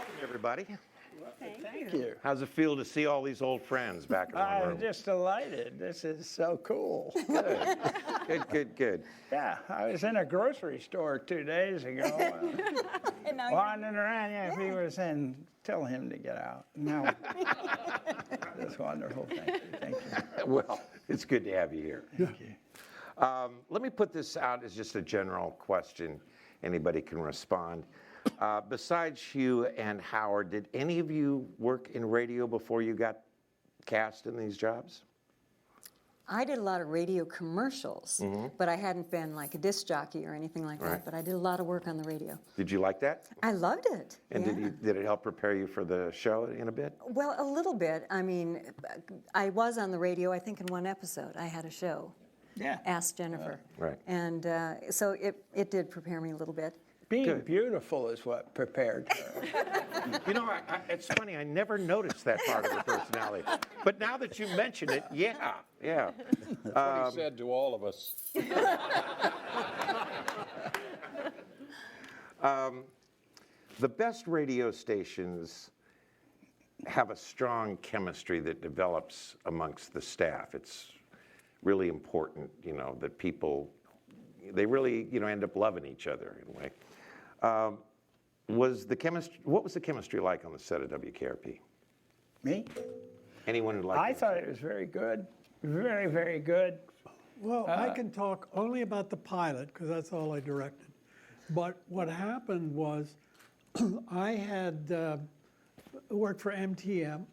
Welcome, everybody. Thank you. How's it feel to see all these old friends back in one I'm room? just delighted. This is so cool. Good. Yeah, I was in a grocery store 2 days ago, And now wandering around. Yeah, if he was in, tell him to get out. No. That's wonderful. Thank you. Well, it's good to have you here. Thank you. Let me put this out as just a general question. Anybody can respond. Besides Hugh and Howard, did any of you work in radio before you got cast in these jobs? I did a lot of radio commercials, but I hadn't been like a disc jockey or anything like Right. that. But I did a lot of work on the radio. Did you like that? I loved it. And yeah. did it help prepare you for the show in a bit? Well, a little bit. I mean, I was on the radio, I think, in one episode. I had a show, Yeah. Ask Jennifer. Right. And so it did prepare me a little bit. Being Good. beautiful is what prepared her. You know, it's funny, I never noticed that part of her personality. But now that you mention it, yeah. What he said to all of us. The best radio stations have a strong chemistry that develops amongst the staff. It's really important, you know, that people, they really, you know, end up loving each other in a way. What was the chemistry like on the set of WKRP? Me? Anyone who liked I it? thought it was very good. Very, very good. Well, I can talk only about the pilot because that's all I directed. But what happened was I had worked for MTM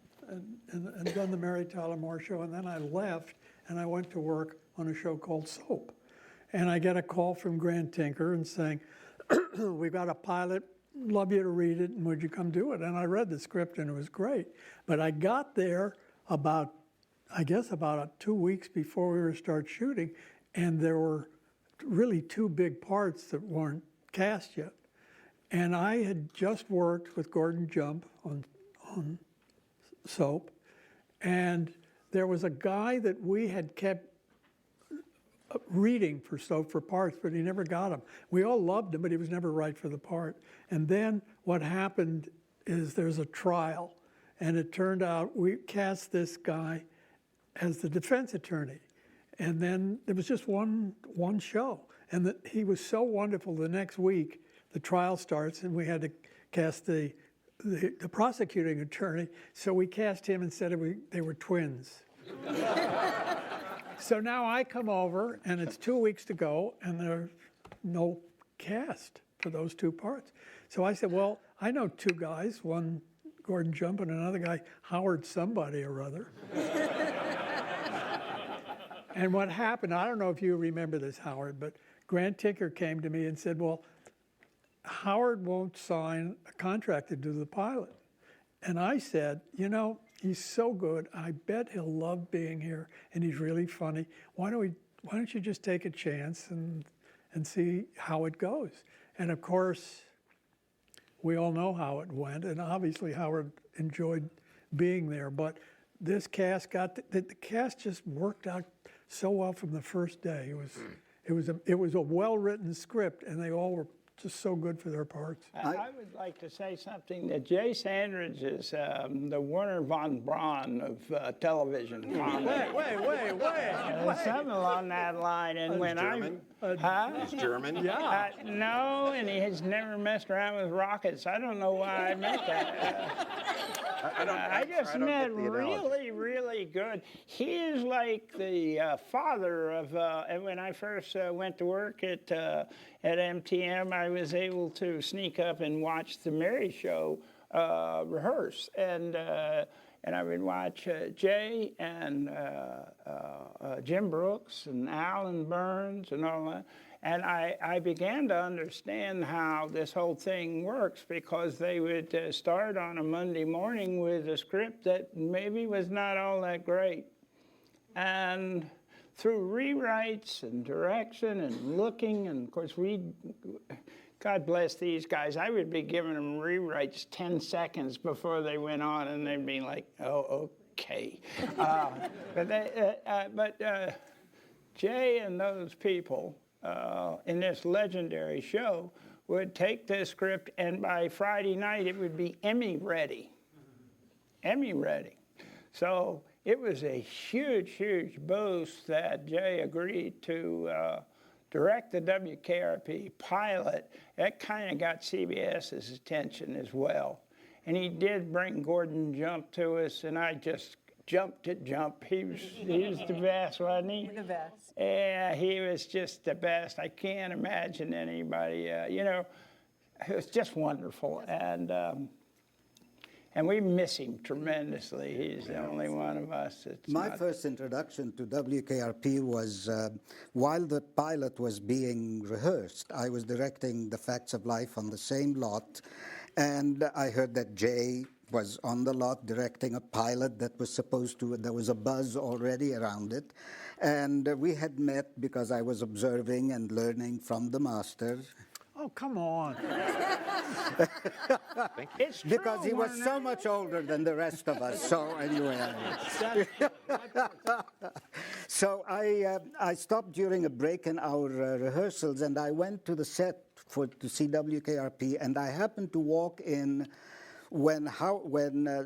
and done the Mary Tyler Moore Show, and then I left and I went to work on a show called Soap. And I get a call from Grant Tinker and saying, we've got a pilot, love you to read it, and would you come do it? And I read the script and it was great. But I got there about 2 weeks before we were to start shooting, and there were really two big parts that weren't cast yet. And I had just worked with Gordon Jump on Soap, and there was a guy that we had kept reading for Soap for parts, but he never got him. We all loved him, but he was never right for the part. And then what happened is there's a trial, and it turned out we cast this guy as the defense attorney. And then there was just one show. And he was so wonderful. The next week, the trial starts, and we had to cast the prosecuting attorney. So we cast him instead of they were twins. So now I come over, and it's 2 weeks to go, and there's no cast for those two parts. So I said, well, I know two guys, one Gordon Jump and another guy, Howard somebody or other. And what happened, I don't know if you remember this, Howard, but Grant Tinker came to me and said, well, Howard won't sign a contract to do the pilot. And I said, you know, he's so good. I bet he'll love being here, and he's really funny. Why don't you just take a chance and see how it goes? And of course, we all know how it went, and obviously Howard enjoyed being there. But this cast the cast just worked out so well from the first day. It was a well-written script, and they all were just so good for their parts. I would like to say something that Jay Sandridge is the Werner von Braun of television comedy. Wait. Something along that line. And when German? He's German? Yeah. No, and he has never messed around with rockets. I don't know why I meant that. I just meant really, really good. He is like the father of, and when I first went to work at MTM, I was able to sneak up and watch the Mary Show rehearse. And I would watch Jay and Jim Brooks and Alan Burns and all that. And I began to understand how this whole thing works, because they would start on a Monday morning with a script that maybe was not all that great. And through rewrites and direction and looking, and of course God bless these guys, I would be giving them rewrites 10 seconds before they went on, and they'd be like, oh, okay. But Jay and those people in this legendary show would take the script, and by Friday night it would be Emmy ready. Emmy ready. So it was a huge, huge boost that Jay agreed to direct the WKRP pilot. That kind of got CBS's attention as well. And he did bring Gordon Jump to us, and I just jumped at Jump. He was the best, wasn't he? The best. Yeah, he was just the best. I can't imagine anybody, you know, it was just wonderful. And we miss him tremendously. He's the only one of us that's My not- first introduction to WKRP was while the pilot was being rehearsed. I was directing The Facts of Life on the same lot, and I heard that Jay was on the lot directing a pilot that was supposed to, there was a buzz already around it. And we had met because I was observing and learning from the master. Oh, come on. It's true, Because he was Warner. so much older than the rest of us. So anyway, so I stopped during a break in our rehearsals, and I went to the set to see WKRP, and I happened to walk in when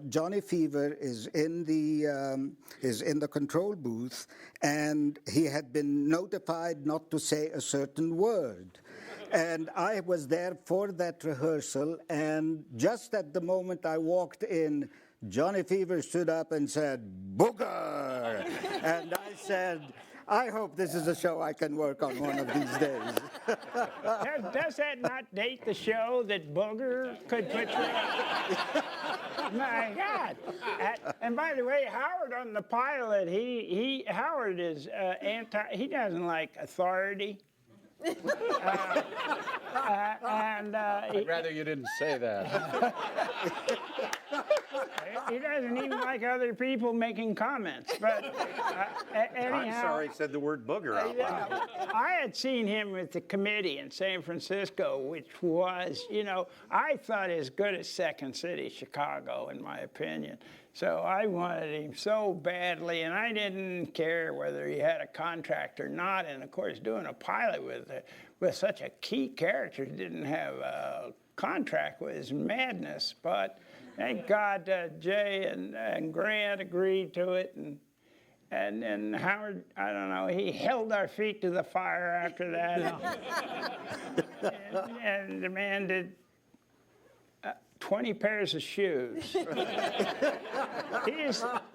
Johnny Fever is in the control booth, and he had been notified not to say a certain word. And I was there for that rehearsal, and just at the moment I walked in, Johnny Fever stood up and said, "Booger!" And I said, I hope this is a show I can work on one of these days. Does that not date the show that Booger could portray? My God! And by the way, Howard on the pilot, Howard is he doesn't like authority. I'd rather you didn't say that. He doesn't even like other people making comments. But anyhow, I'm sorry he said the word booger out loud. I had seen him with the committee in San Francisco, which was, you know, I thought as good as Second City, Chicago, in my opinion. So I wanted him so badly, and I didn't care whether he had a contract or not. And of course, doing a pilot with such a key character who didn't have a contract was madness. But thank God Jay and Grant agreed to it, and then Howard, I don't know, he held our feet to the fire after that, and demanded 20 pairs of shoes.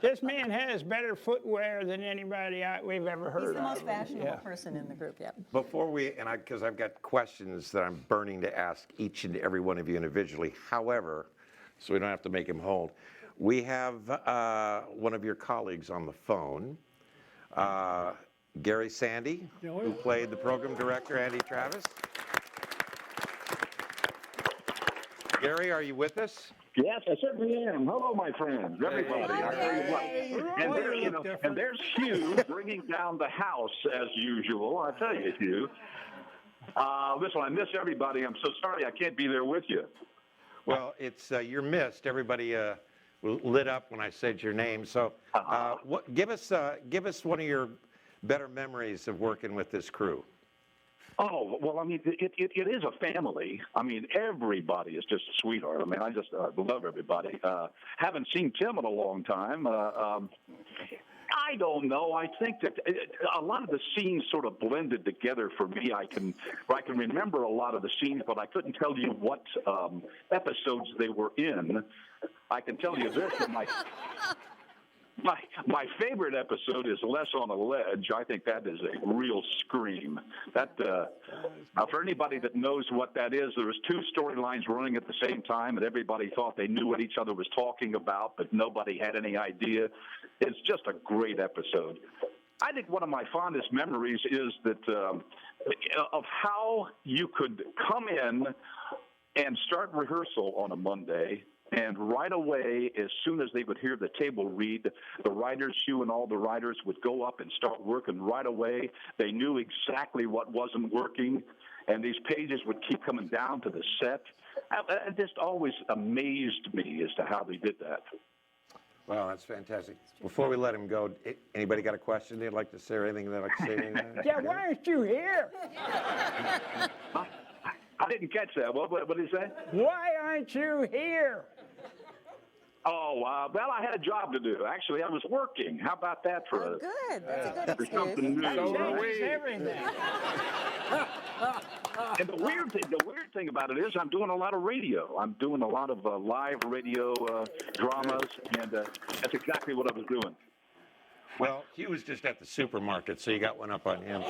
This man has better footwear than anybody we've ever heard of. He's the most fashionable Yeah. person in the group, yeah. Before we, because I've got questions that I'm burning to ask each and every one of you individually. However, so we don't have to make him hold, we have one of your colleagues on the phone, Gary Sandy, who played the program director, Andy Travis. Gary, are you with us? Yes, I certainly am. Hello, my friends, everybody. I tell you what. And there, you know, and there's Hugh bringing down the house as usual. I tell you, Hugh. Listen, I miss everybody. I'm so sorry I can't be there with you. Well, it's you're missed. Everybody lit up when I said your name. So, give us one of your better memories of working with this crew. Oh, well, I mean, it is a family. I mean, everybody is just a sweetheart. I mean, I just love everybody. Haven't seen Tim in a long time. I don't know. I think that a lot of the scenes sort of blended together for me. I can remember a lot of the scenes, but I couldn't tell you what episodes they were in. I can tell you this, that my favorite episode is Less on a Ledge. I think that is a real scream. That for anybody that knows what that is, there was two storylines running at the same time, and everybody thought they knew what each other was talking about, but nobody had any idea. It's just a great episode. I think one of my fondest memories is that of how you could come in and start rehearsal on a Monday. And right away, as soon as they would hear the table read, the writers, Hugh and all the writers, would go up and start working right away. They knew exactly what wasn't working, and these pages would keep coming down to the set. It just always amazed me as to how they did that. Wow, that's fantastic. Before we let him go, anybody got a question they'd like to say or anything they'd like to say? Yeah, why aren't you here? I didn't catch that. What did he say? Why aren't you here? Oh, well, I had a job to do. Actually, I was working. How about that for Oh, good. That's a good for excuse. something new? That right? changes everything. And the weird thing about it is, I'm doing a lot of radio. I'm doing a lot of live radio dramas, and that's exactly what I was doing. Well, he was just at the supermarket, so you got one up on him.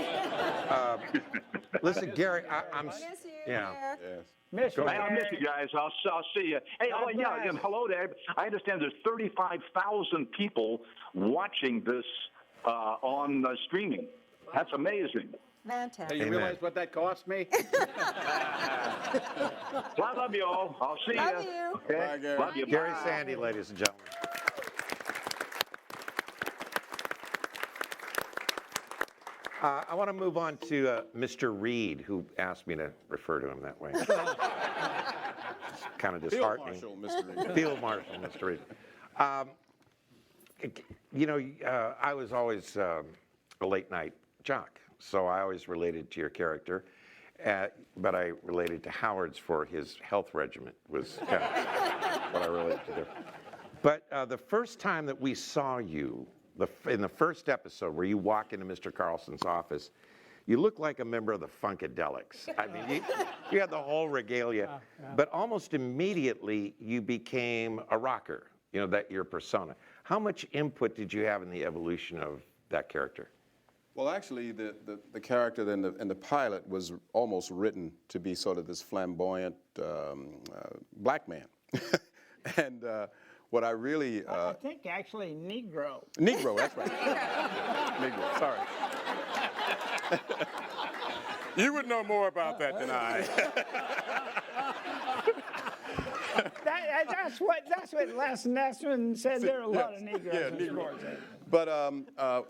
Listen, Gary, I'm. Miss you. Yeah. There. Miss you, Hey, I'll miss you guys. I'll see you. Hey, God bless. and hello there. I understand there's 35,000 people watching this on streaming. That's amazing. Fantastic. Hey, you Amen. realize what that cost me? Well, I love you all. I'll see you. Love you. Okay? Bye, Gary. Love you. Gary Bye. Sandy, ladies and gentlemen. I want to move on to Mr. Reed, who asked me to refer to him that way. It's kind of Field disheartening. Marshal, Mr. Reed. Field Marshal, Mr. Reed. I was always a late night jock, so I always related to your character, but I related to Howard's for his health regimen was kind of what I related to there. But the first time that we saw you, in the first episode where you walk into Mr. Carlson's office, you look like a member of the Funkadelics. I mean, you had the whole regalia, but almost immediately you became a rocker, that your persona. How much input did you have in the evolution of that character? Well, actually, the character in the pilot was almost written to be sort of this flamboyant black man. And what I really... I think actually Negro. Negro, that's right. Negro, sorry. You would know more about that than I. That's what Les Nessman said. There are a lot of Negroes Yeah, in Negro. sports. But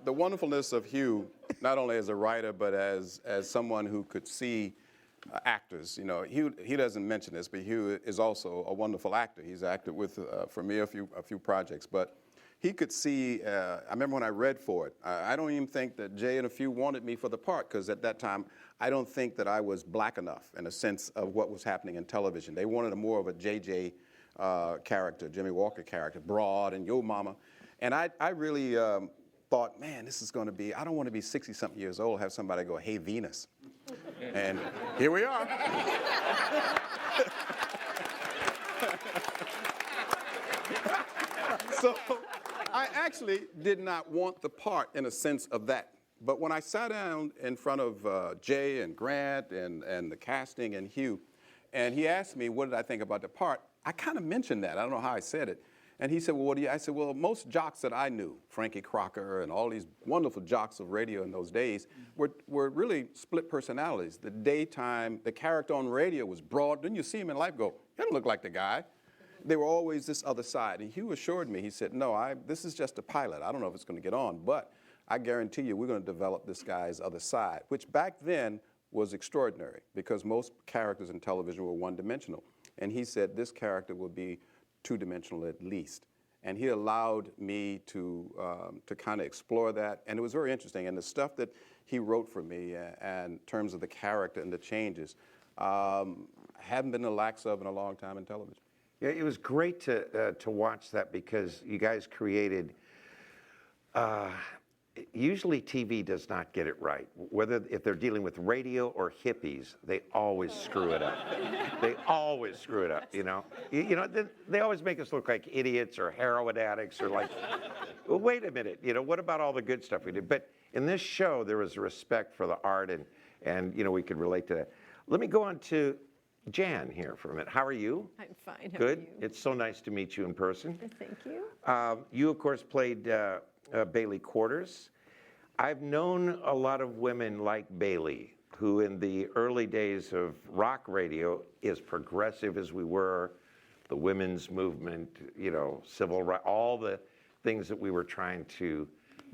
the wonderfulness of Hugh, not only as a writer, but as someone who could see actors. He doesn't mention this, but Hugh is also a wonderful actor. He's acted with, for me, a few projects. But he could see, I remember when I read for it, I don't even think that Jay and a few wanted me for the part, because at that time, I don't think that I was black enough in a sense of what was happening in television. They wanted more of a J.J. Character, Jimmy Walker character, broad and yo mama. And I really thought, man, this is going to be, I don't want to be 60-something years old, have somebody go, hey, Venus. And here we are. So I actually did not want the part in a sense of that. But when I sat down in front of Jay and Grant and the casting and Hugh, and he asked me, what did I think about the part? I kind of mentioned that. I don't know how I said it. And he said, well, what do you? I said, well, most jocks that I knew, Frankie Crocker and all these wonderful jocks of radio in those days, were really split personalities. The daytime, the character on radio was broad. Then you see him in life go, he doesn't look like the guy. They were always this other side. And Hugh assured me, he said, no, this is just a pilot. I don't know if it's going to get on, but I guarantee you we're going to develop this guy's other side, which back then was extraordinary because most characters in television were one-dimensional. And he said this character will be two-dimensional at least. And he allowed me to kind of explore that. And it was very interesting. And the stuff that he wrote for me in terms of the character and the changes hadn't been the lax of in a long time in television. Yeah, it was great to watch that because you guys created, usually TV does not get it right. If they're dealing with radio or hippies, they always screw it up. They always screw it up, They always make us look like idiots or heroin addicts or like, well, wait a minute, what about all the good stuff we did? But in this show, there was respect for the art and we could relate to that. Let me go on to Jan here for a minute. How are you? I'm fine. How Good. are you? It's so nice to meet you in person. Thank you. You, of course, played Bailey Quarters. I've known a lot of women like Bailey, who in the early days of rock radio, as progressive as we were, the women's movement, civil rights, all the things that we were trying to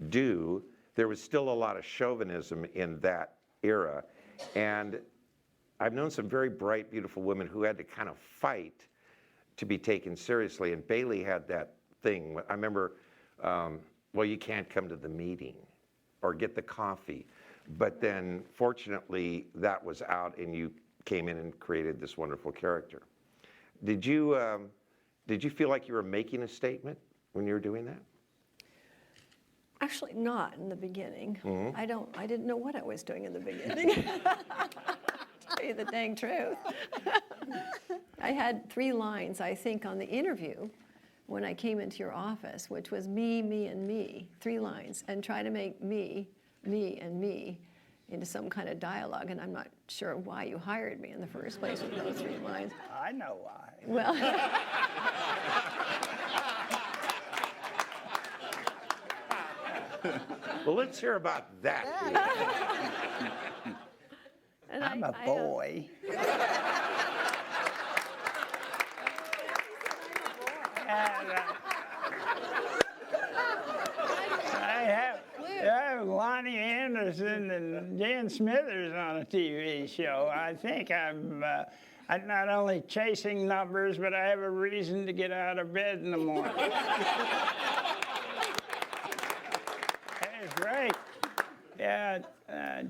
do, there was still a lot of chauvinism in that era. And I've known some very bright, beautiful women who had to kind of fight to be taken seriously. And Bailey had that thing. I remember, well, you can't come to the meeting or get the coffee. But then, fortunately, that was out and you came in and created this wonderful character. Did you feel like you were making a statement when you were doing that? Actually, not in the beginning. I didn't know what I was doing in the beginning. To tell you the dang truth. I had 3 lines, I think, on the interview when I came into your office, which was me, me, and me. 3 lines, and try to make me, and me into some kind of dialogue, and I'm not sure why you hired me in the first place with those 3 lines. I know why. Well, Well, let's hear about that. and I'm a boy. And, I have Lonnie Anderson and Jan Smithers on a TV show. I think I'm not only chasing numbers, but I have a reason to get out of bed in the morning. It's great. Yeah,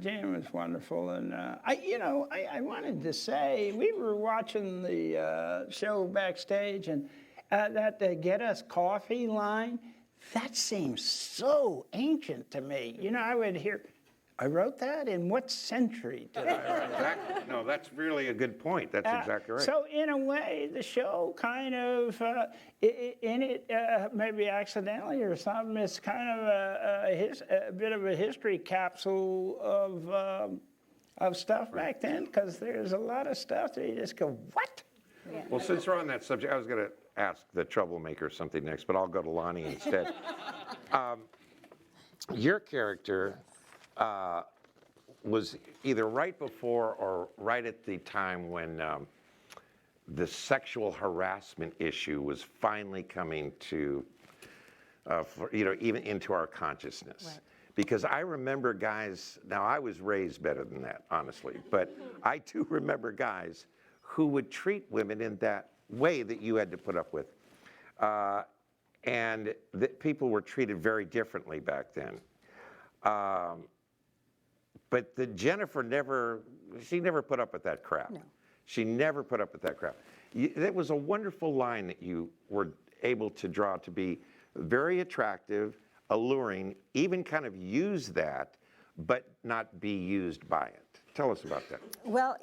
Jan was wonderful, and I wanted to say we were watching the show backstage, and that "Get Us Coffee" line, that seems so ancient to me. You know, I would hear, I wrote that? In what century did I write that? No, that's really a good point. That's exactly right. So in a way, the show kind of, maybe accidentally or something, it's kind of a bit of a history capsule of stuff back then, because there's a lot of stuff that you just go, what? Well, since we're on that subject, I was going to ask the troublemaker something next, but I'll go to Lonnie instead. Your character was either right before or right at the time when the sexual harassment issue was finally coming to, even into our consciousness. Right. Because I remember guys, now I was raised better than that, honestly, but I do remember guys who would treat women in that way that you had to put up with. And that people were treated very differently back then. But Jennifer never put up with that crap. No. She never put up with that crap. That was a wonderful line that you were able to draw to be very attractive, alluring, even kind of use that, but not be used by it. Tell us about that. Well,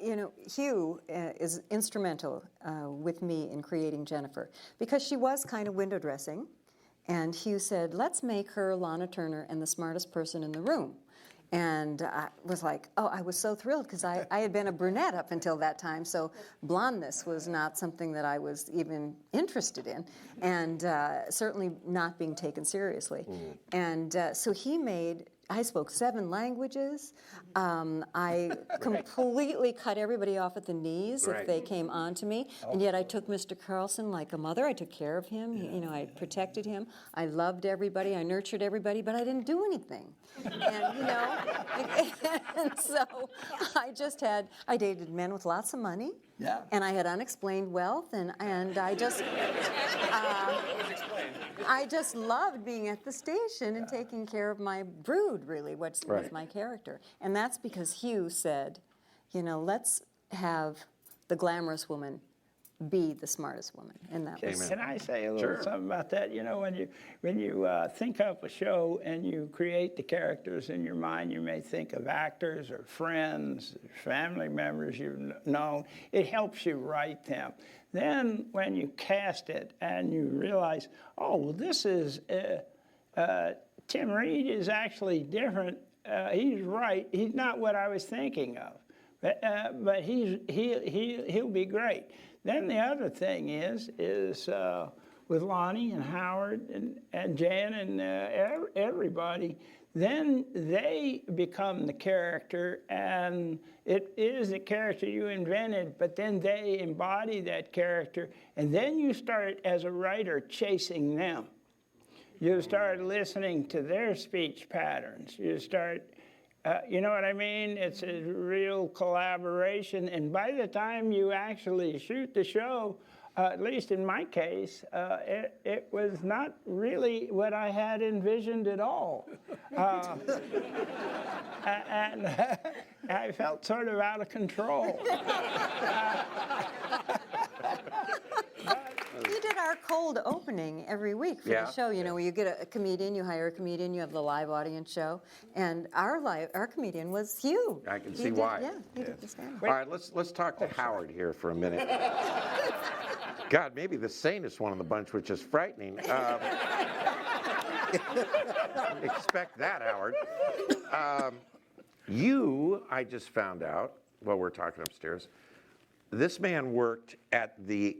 Hugh is instrumental with me in creating Jennifer, because she was kind of window dressing, and Hugh said, let's make her Lana Turner and the smartest person in the room. And I was like, oh, I was so thrilled, because I had been a brunette up until that time, so blondness was not something that I was even interested in, and certainly not being taken seriously. And so I spoke 7 languages. I completely cut everybody off at the knees if they came on to me. And yet I took Mr. Carlson like a mother. I took care of him. I protected him. I loved everybody. I nurtured everybody, but I didn't do anything. And, and so I dated men with lots of money. Yeah. And I had unexplained wealth, and I just, I just loved being at the station and taking care of my brood, really, was my character. And that's because Hugh said, let's have the glamorous woman be the smartest woman. And that was... Can I say a little something about that? When you think up a show and you create the characters in your mind, you may think of actors or friends, family members you've known. It helps you write them. Then when you cast it and you realize, oh, well, this is, Tim Reed is actually different. He's right. He's not what I was thinking of. But he'll be great. Then the other thing is with Lonnie and Howard and Jan and everybody, then they become the character, and it is the character you invented, but then they embody that character, and then you start, as a writer, chasing them. You start listening to their speech patterns. You start... you know what I mean? It's a real collaboration, and by the time you actually shoot the show, at least in my case, it was not really what I had envisioned at all. And I felt sort of out of control. You did our cold opening every week for Yeah. the show, you know, where you get a comedian, you hire a comedian, you have the live audience show, and our comedian was Hugh. I can He see did- why. Yeah, he did the stand-up. All right, let's talk to Howard here for a minute. God, maybe the sanest one of the bunch, which is frightening. Expect that, Howard. I just found out while we're talking upstairs, this man worked at the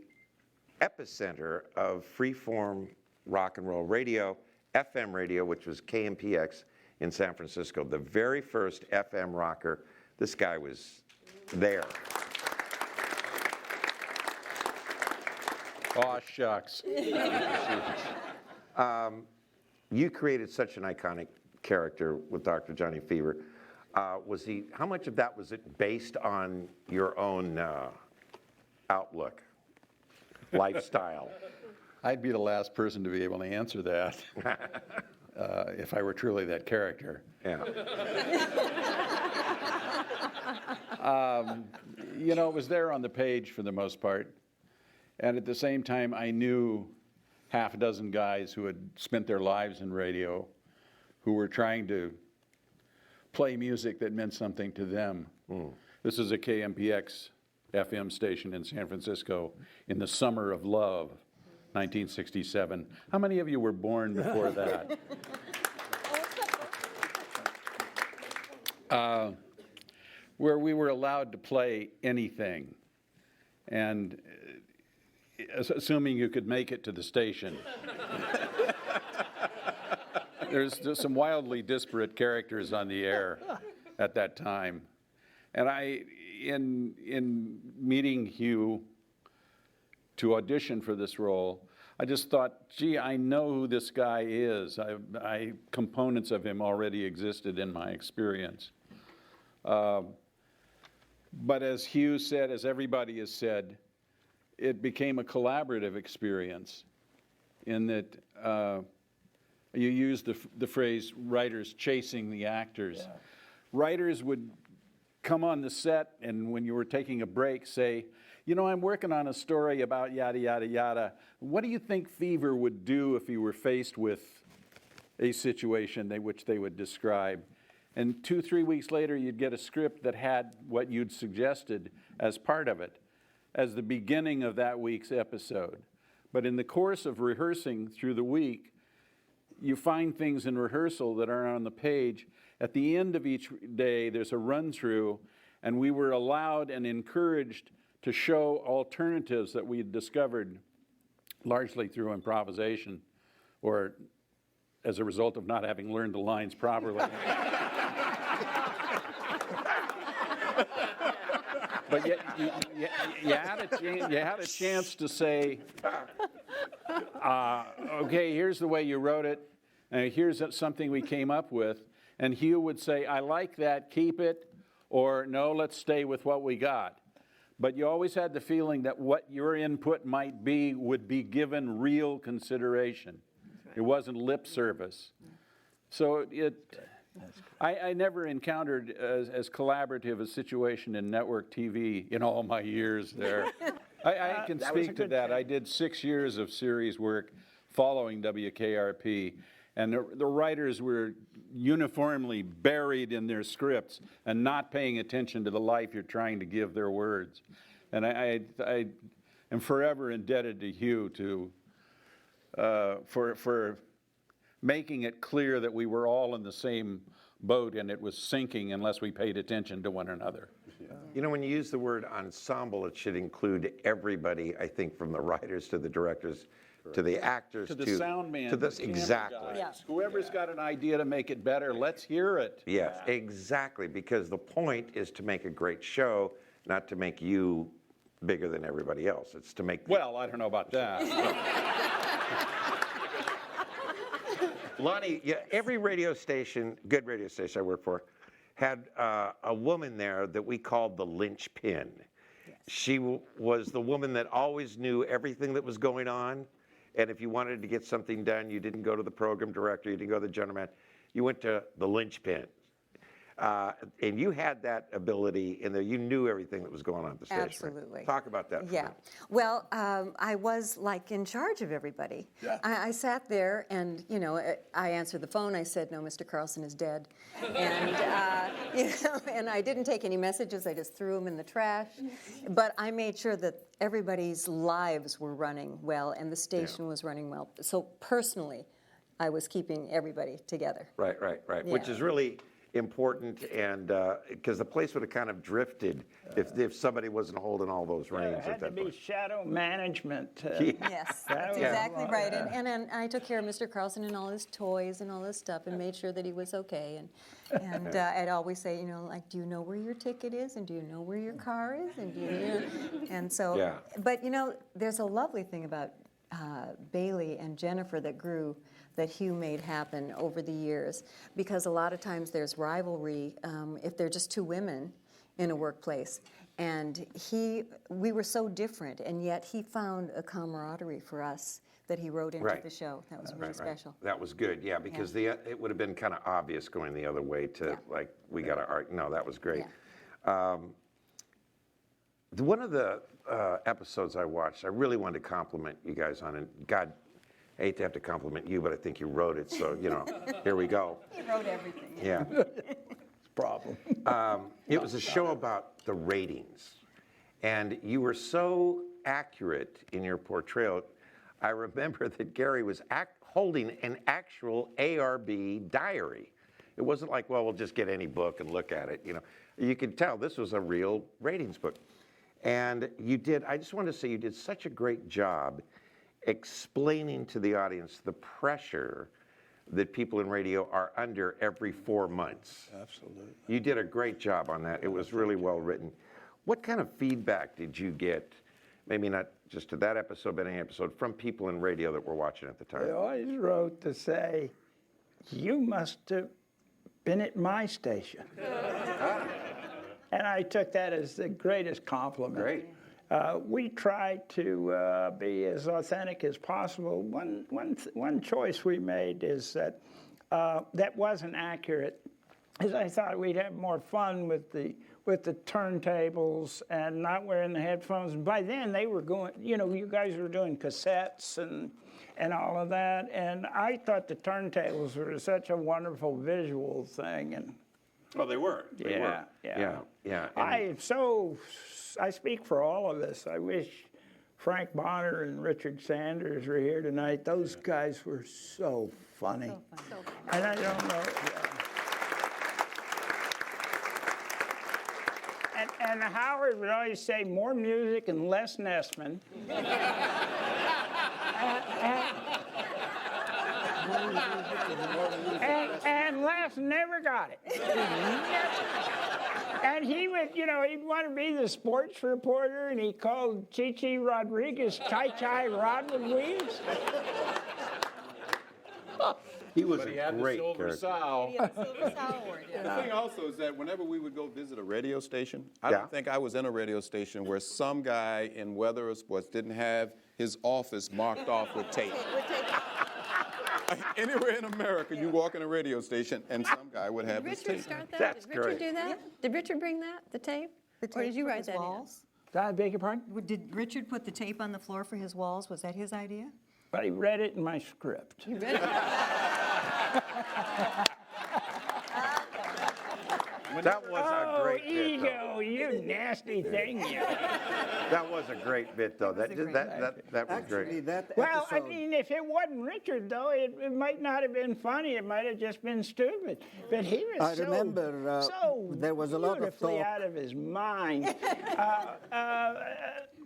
epicenter of freeform rock and roll radio, FM radio, which was KMPX in San Francisco, the very first FM rocker. This guy was there. Aw, shucks. You created such an iconic character with Dr. Johnny Fever. How much of that was it based on your own outlook, lifestyle? I'd be the last person to be able to answer that if I were truly that character. Yeah. You know, it was there on the page for the most part. And at the same time, I knew half a dozen guys who had spent their lives in radio who were trying to play music that meant something to them. This is a KMPX FM station in San Francisco in the summer of love, 1967. How many of you were born before that? Where we were allowed to play anything, and assuming you could make it to the station. There's some wildly disparate characters on the air at that time. And in meeting Hugh to audition for this role, I just thought, gee, I know who this guy is. Components of him already existed in my experience. But as Hugh said, as everybody has said, it became a collaborative experience in that you used the phrase writers chasing the actors. Yeah. Writers would come on the set and when you were taking a break say, you know, I'm working on a story about yada, yada, yada. What do you think Fever would do if he were faced with a situation which they would describe? And 2-3 weeks later, you'd get a script that had what you'd suggested as part of it, as the beginning of that week's episode. But in the course of rehearsing through the week, you find things in rehearsal that aren't on the page. At the end of each day, there's a run-through, and we were allowed and encouraged to show alternatives that we had discovered largely through improvisation or as a result of not having learned the lines properly. But yet, you had a chance to say, okay, here's the way you wrote it, and here's something we came up with. And Hugh would say, I like that, keep it, or no, let's stay with what we got. But you always had the feeling that what your input might be would be given real consideration. It wasn't lip service. So I never encountered as collaborative a situation in network TV in all my years there. I can speak to that. I did 6 years of series work following WKRP, and the writers were uniformly buried in their scripts and not paying attention to the life you're trying to give their words. And I am forever indebted to Hugh for making it clear that we were all in the same boat and it was sinking unless we paid attention to one another. Yeah. You know, when you use the word ensemble, it should include everybody, I think, from the writers to the directors, correct, to the actors, to the sound man, to this, exactly. Yeah. Whoever's got an idea to make it better, let's hear it. Yes, exactly, because the point is to make a great show, not to make you bigger than everybody else. It's to make... Well, I don't know about that. Lonnie, yeah, every radio station, good radio station I worked for, had a woman there that we called the linchpin. She was the woman that always knew everything that was going on. And if you wanted to get something done, you didn't go to the program director, you didn't go to the general manager, you went to the linchpin. And you had that ability in there. You knew everything that was going on at the station. Absolutely. Talk about that. For Yeah. me. Well, I was like in charge of everybody. Yeah. I sat there and, you know, I answered the phone. I said, no, Mr. Carlson is dead. And, you know, and I didn't take any messages. I just threw them in the trash. But I made sure that everybody's lives were running well and the station was running well. So personally, I was keeping everybody together. Right. Which Yeah. is really important, and because the place would have kind of drifted if somebody wasn't holding all those reins It at had to that be point. shadow management. Yes, that's Yeah. exactly right. And then I took care of Mr. Carlson and all his toys and all his stuff and made sure that he was okay. And I'd always say, you know, like, do you know where your ticket is? And do you know where your car is? And do you know? And so, Yeah. but you know, there's a lovely thing about Bailey and Jennifer that Hugh made happen over the years, because a lot of times there's rivalry if they're just two women in a workplace. And we were so different, and yet he found a camaraderie for us that he wrote into the show. That was really special. That was good, yeah, because it would have been kind of obvious going the other way to like, we got to argue. No, that was great. One of the episodes I watched, I really wanted to compliment you guys on, and God, I hate to have to compliment you, but I think you wrote it, so, you know, here we go. He wrote everything. Yeah. Problem. It was a show about the ratings, and you were so accurate in your portrayal. I remember that Gary was holding an actual ARB diary. It wasn't like, well, we'll just get any book and look at it. You know, you could tell this was a real ratings book. And you did, I just wanted to say you did such a great job explaining to the audience the pressure that people in radio are under every 4 months. Absolutely. You did a great job on that. It was really well written. What kind of feedback did you get, maybe not just to that episode, but any episode, from people in radio that were watching at the time? They always wrote to say, you must have been at my station. And I took that as the greatest compliment. Great. We tried to be as authentic as possible. One choice we made is that that wasn't accurate, is I thought we'd have more fun with the turntables and not wearing the headphones. And by then they were going, you know, you guys were doing cassettes and all of that. And I thought the turntables were such a wonderful visual thing. And Oh, they were. They were. yeah. And I speak for all of us. I wish Frank Bonner and Richard Sanders were here tonight. Those guys were so funny. And I don't know. And Howard would always say, more music and less Nessman. And Les never got it. And he would, you know, he'd want to be the sports reporter, and he called Chichi Rodriguez Chai Rodriguez. he was But he a had the great silver character. sow. Silver Sow Award, yeah. The thing also is that whenever we would go visit a radio station, I Yeah. don't think I was in a radio station where some guy in weather or sports didn't have his office marked off with tape. Anywhere in America, you walk in a radio station and some guy would have Did his Richard tape. start that? That's Did Richard great. do that? Did Richard bring that, the tape? The Or did tape you for write his that in? walls? I beg your pardon? Did Richard put the tape on the floor for his walls? Was that his idea? But he read it in my script. You read it? That was a great bit, ego, though. you nasty thing, you. That was a great bit, though. That was a great that was Actually, great. that Well, I episode, mean, if it wasn't Richard, though, it might not have been funny. It might have just been stupid. But he was I remember, so there was a lot of beautifully talk. out of his mind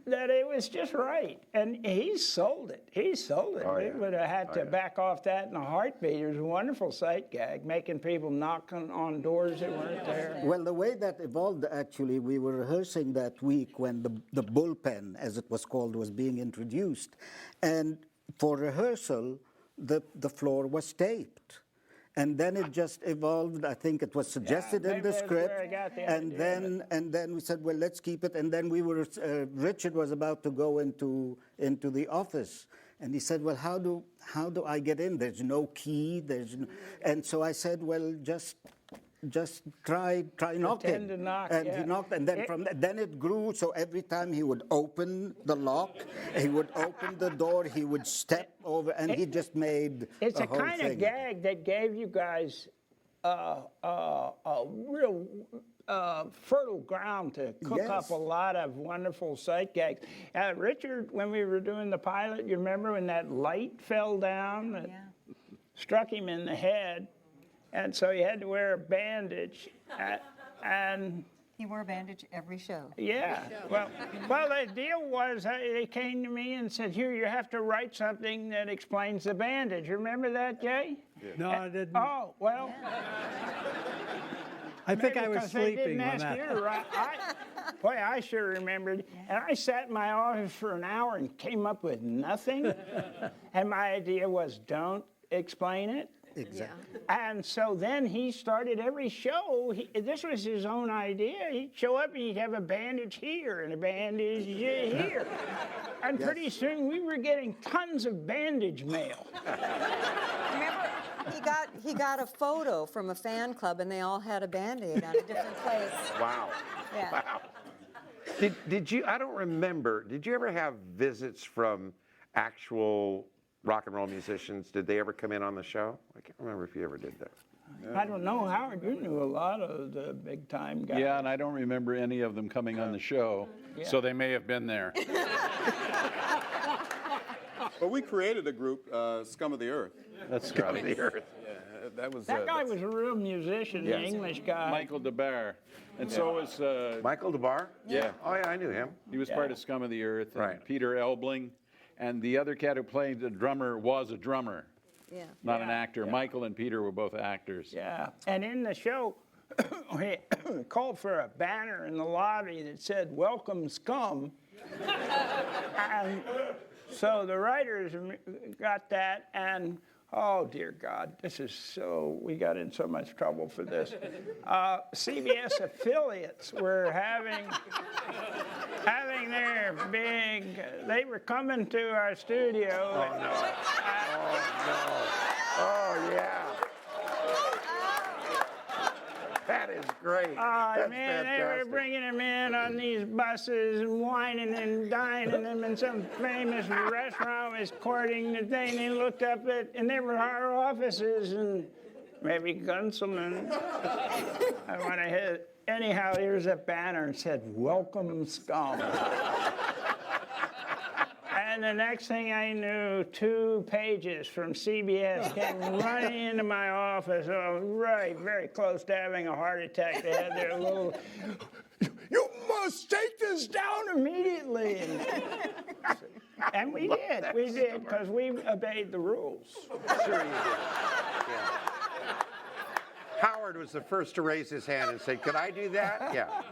that it was just right. And he sold it. He sold it. Oh, We yeah. would have had Oh, to yeah. back off that in a heartbeat. It was a wonderful sight gag, making people knock on doors that weren't there. well, the way that evolved, actually, we were rehearsing that week when the bullpen, as it was called, was being introduced. And for rehearsal, the floor was taped. And then it just evolved. I think it was suggested in maybe the that's where script, I got the and idea of then we said, well, let's keep it. And then we were Richard was about to go into the office, and he said, well, how do I get in? There's no key. And so I said, well, just try knocking. Pretend to knock, and yeah. he knocked, and then then it grew. So every time he would open the lock, he would open the door, he would step over, and he just made It's a whole kind thing. of gag that gave you guys a real fertile ground to cook Yes. up a lot of wonderful sight gags. Richard, when we were doing the pilot, you remember when that light fell down that struck him in the head, and so he had to wear a bandage, and He wore a bandage every show. yeah. Well, the deal was they came to me and said, "Here, you have to write something that explains the bandage." Remember that, Jay? No, I didn't. Oh, well. I think maybe I was because they sleeping didn't on ask that. you to write. Boy, I sure remembered. And I sat in my office for an hour and came up with nothing. And my idea was, don't explain it. Exactly. And so then he started every show. This was his own idea. He'd show up and he'd have a bandage here and a bandage here. And pretty soon we were getting tons of bandage mail. Remember, he got a photo from a fan club, and they all had a Band-Aid on a different place. Wow. Yeah. Wow. Did you, I don't remember, did you ever have visits from actual rock and roll musicians? Did they ever come in on the show? I can't remember if you ever did that. I don't know, Howard, you knew a lot of the big time guys. Yeah, and I don't remember any of them coming on the show, so they may have been there. But we created a group, Scum of the Earth. That's Scum of the Earth. Yeah, that was. That guy was a real musician, the English guy. Michael DeBar. And so was, Michael DeBar? Yeah. Oh, yeah, I knew him. he was part of Scum of the Earth. And Right. Peter Elbling. And the other cat who played the drummer was a drummer, Yeah. not an actor. Michael and Peter were both actors. Yeah, and in the show, we called for a banner in the lobby that said, "Welcome, Scum." And so the writers got that, and oh dear God, we got in so much trouble for this. CBS affiliates were having their they were coming to our studio. Oh, no. Oh, yeah. That is great. That's Man, they were fantastic. bringing them in on these buses and wining and dining them in some famous restaurant was courting the thing. They looked up and there were our offices and maybe Gunselman. I want to hit. Anyhow, here's a banner that said, "Welcome, Scum." And the next thing I knew, 2 pages from CBS came running into my office. Oh, right, very close to having a heart attack. They had their little, "You must take this down immediately." And we did, because we obeyed the rules. Sure you did. Yeah. Howard was the first to raise his hand and say, "Could I do that?" Yeah.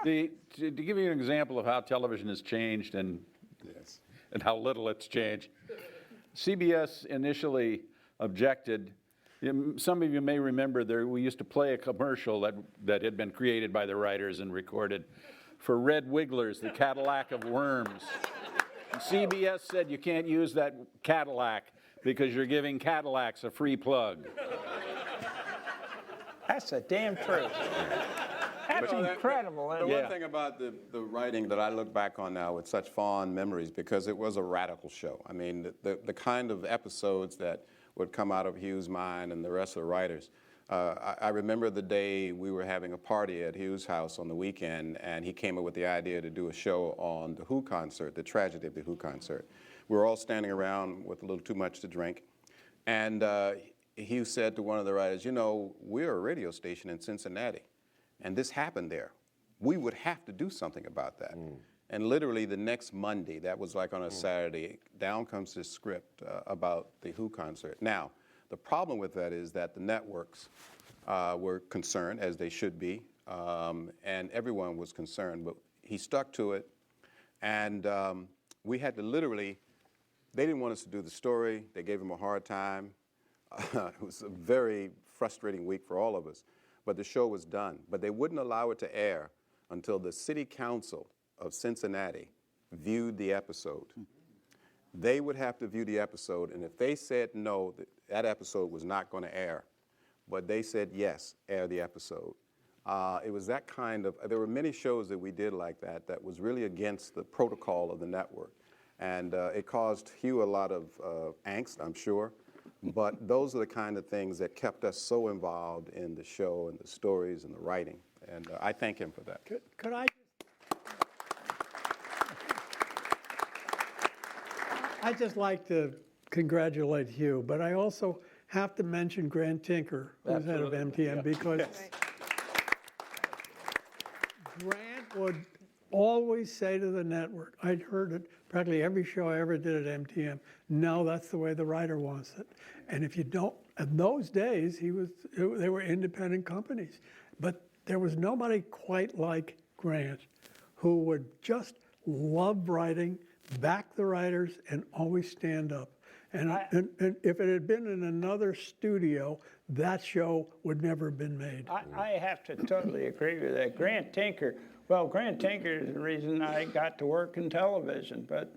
To give you an example of how television has changed and how little it's changed, CBS initially objected. Some of you may remember we used to play a commercial that had been created by the writers and recorded for Red Wigglers, the Cadillac of worms. And CBS said you can't use that Cadillac because you're giving Cadillacs a free plug. That's the damn truth. That's incredible. The one thing about the writing that I look back on now with such fond memories, because it was a radical show. I mean, the kind of episodes that would come out of Hugh's mind and the rest of the writers. I remember the day we were having a party at Hugh's house on the weekend, and he came up with the idea to do a show on the Who concert, the tragedy of the Who concert. We were all standing around with a little too much to drink, and Hugh said to one of the writers, "You know, we're a radio station in Cincinnati, and this happened there. We would have to do something about that." And literally the next Monday, that was like on a Saturday, down comes this script about the Who concert. Now, the problem with that is that the networks were concerned, as they should be, and everyone was concerned, but he stuck to it, and we had to literally, they didn't want us to do the story. They gave him a hard time. It was a very frustrating week for all of us. But the show was done. But they wouldn't allow it to air until the city council of Cincinnati viewed the episode. They would have to view the episode, and if they said no, that episode was not going to air. But they said yes, air the episode. It was that kind of, there were many shows that we did like that was really against the protocol of the network. And it caused Hugh a lot of angst, I'm sure. But those are the kind of things that kept us so involved in the show and the stories and the writing. And I thank him for that. Could I I'd just like to congratulate Hugh, but I also have to mention Grant Tinker, who's head of MTM, because Grant would always say to the network, I'd heard it practically every show I ever did at MTM, no, that's the way the writer wants it. And if you don't, in those days, they were independent companies, but there was nobody quite like Grant, who would just love writing, back the writers, and always stand up. And if it had been in another studio, that show would never have been made. I have to totally agree with that. Grant Tinker is the reason I got to work in television. But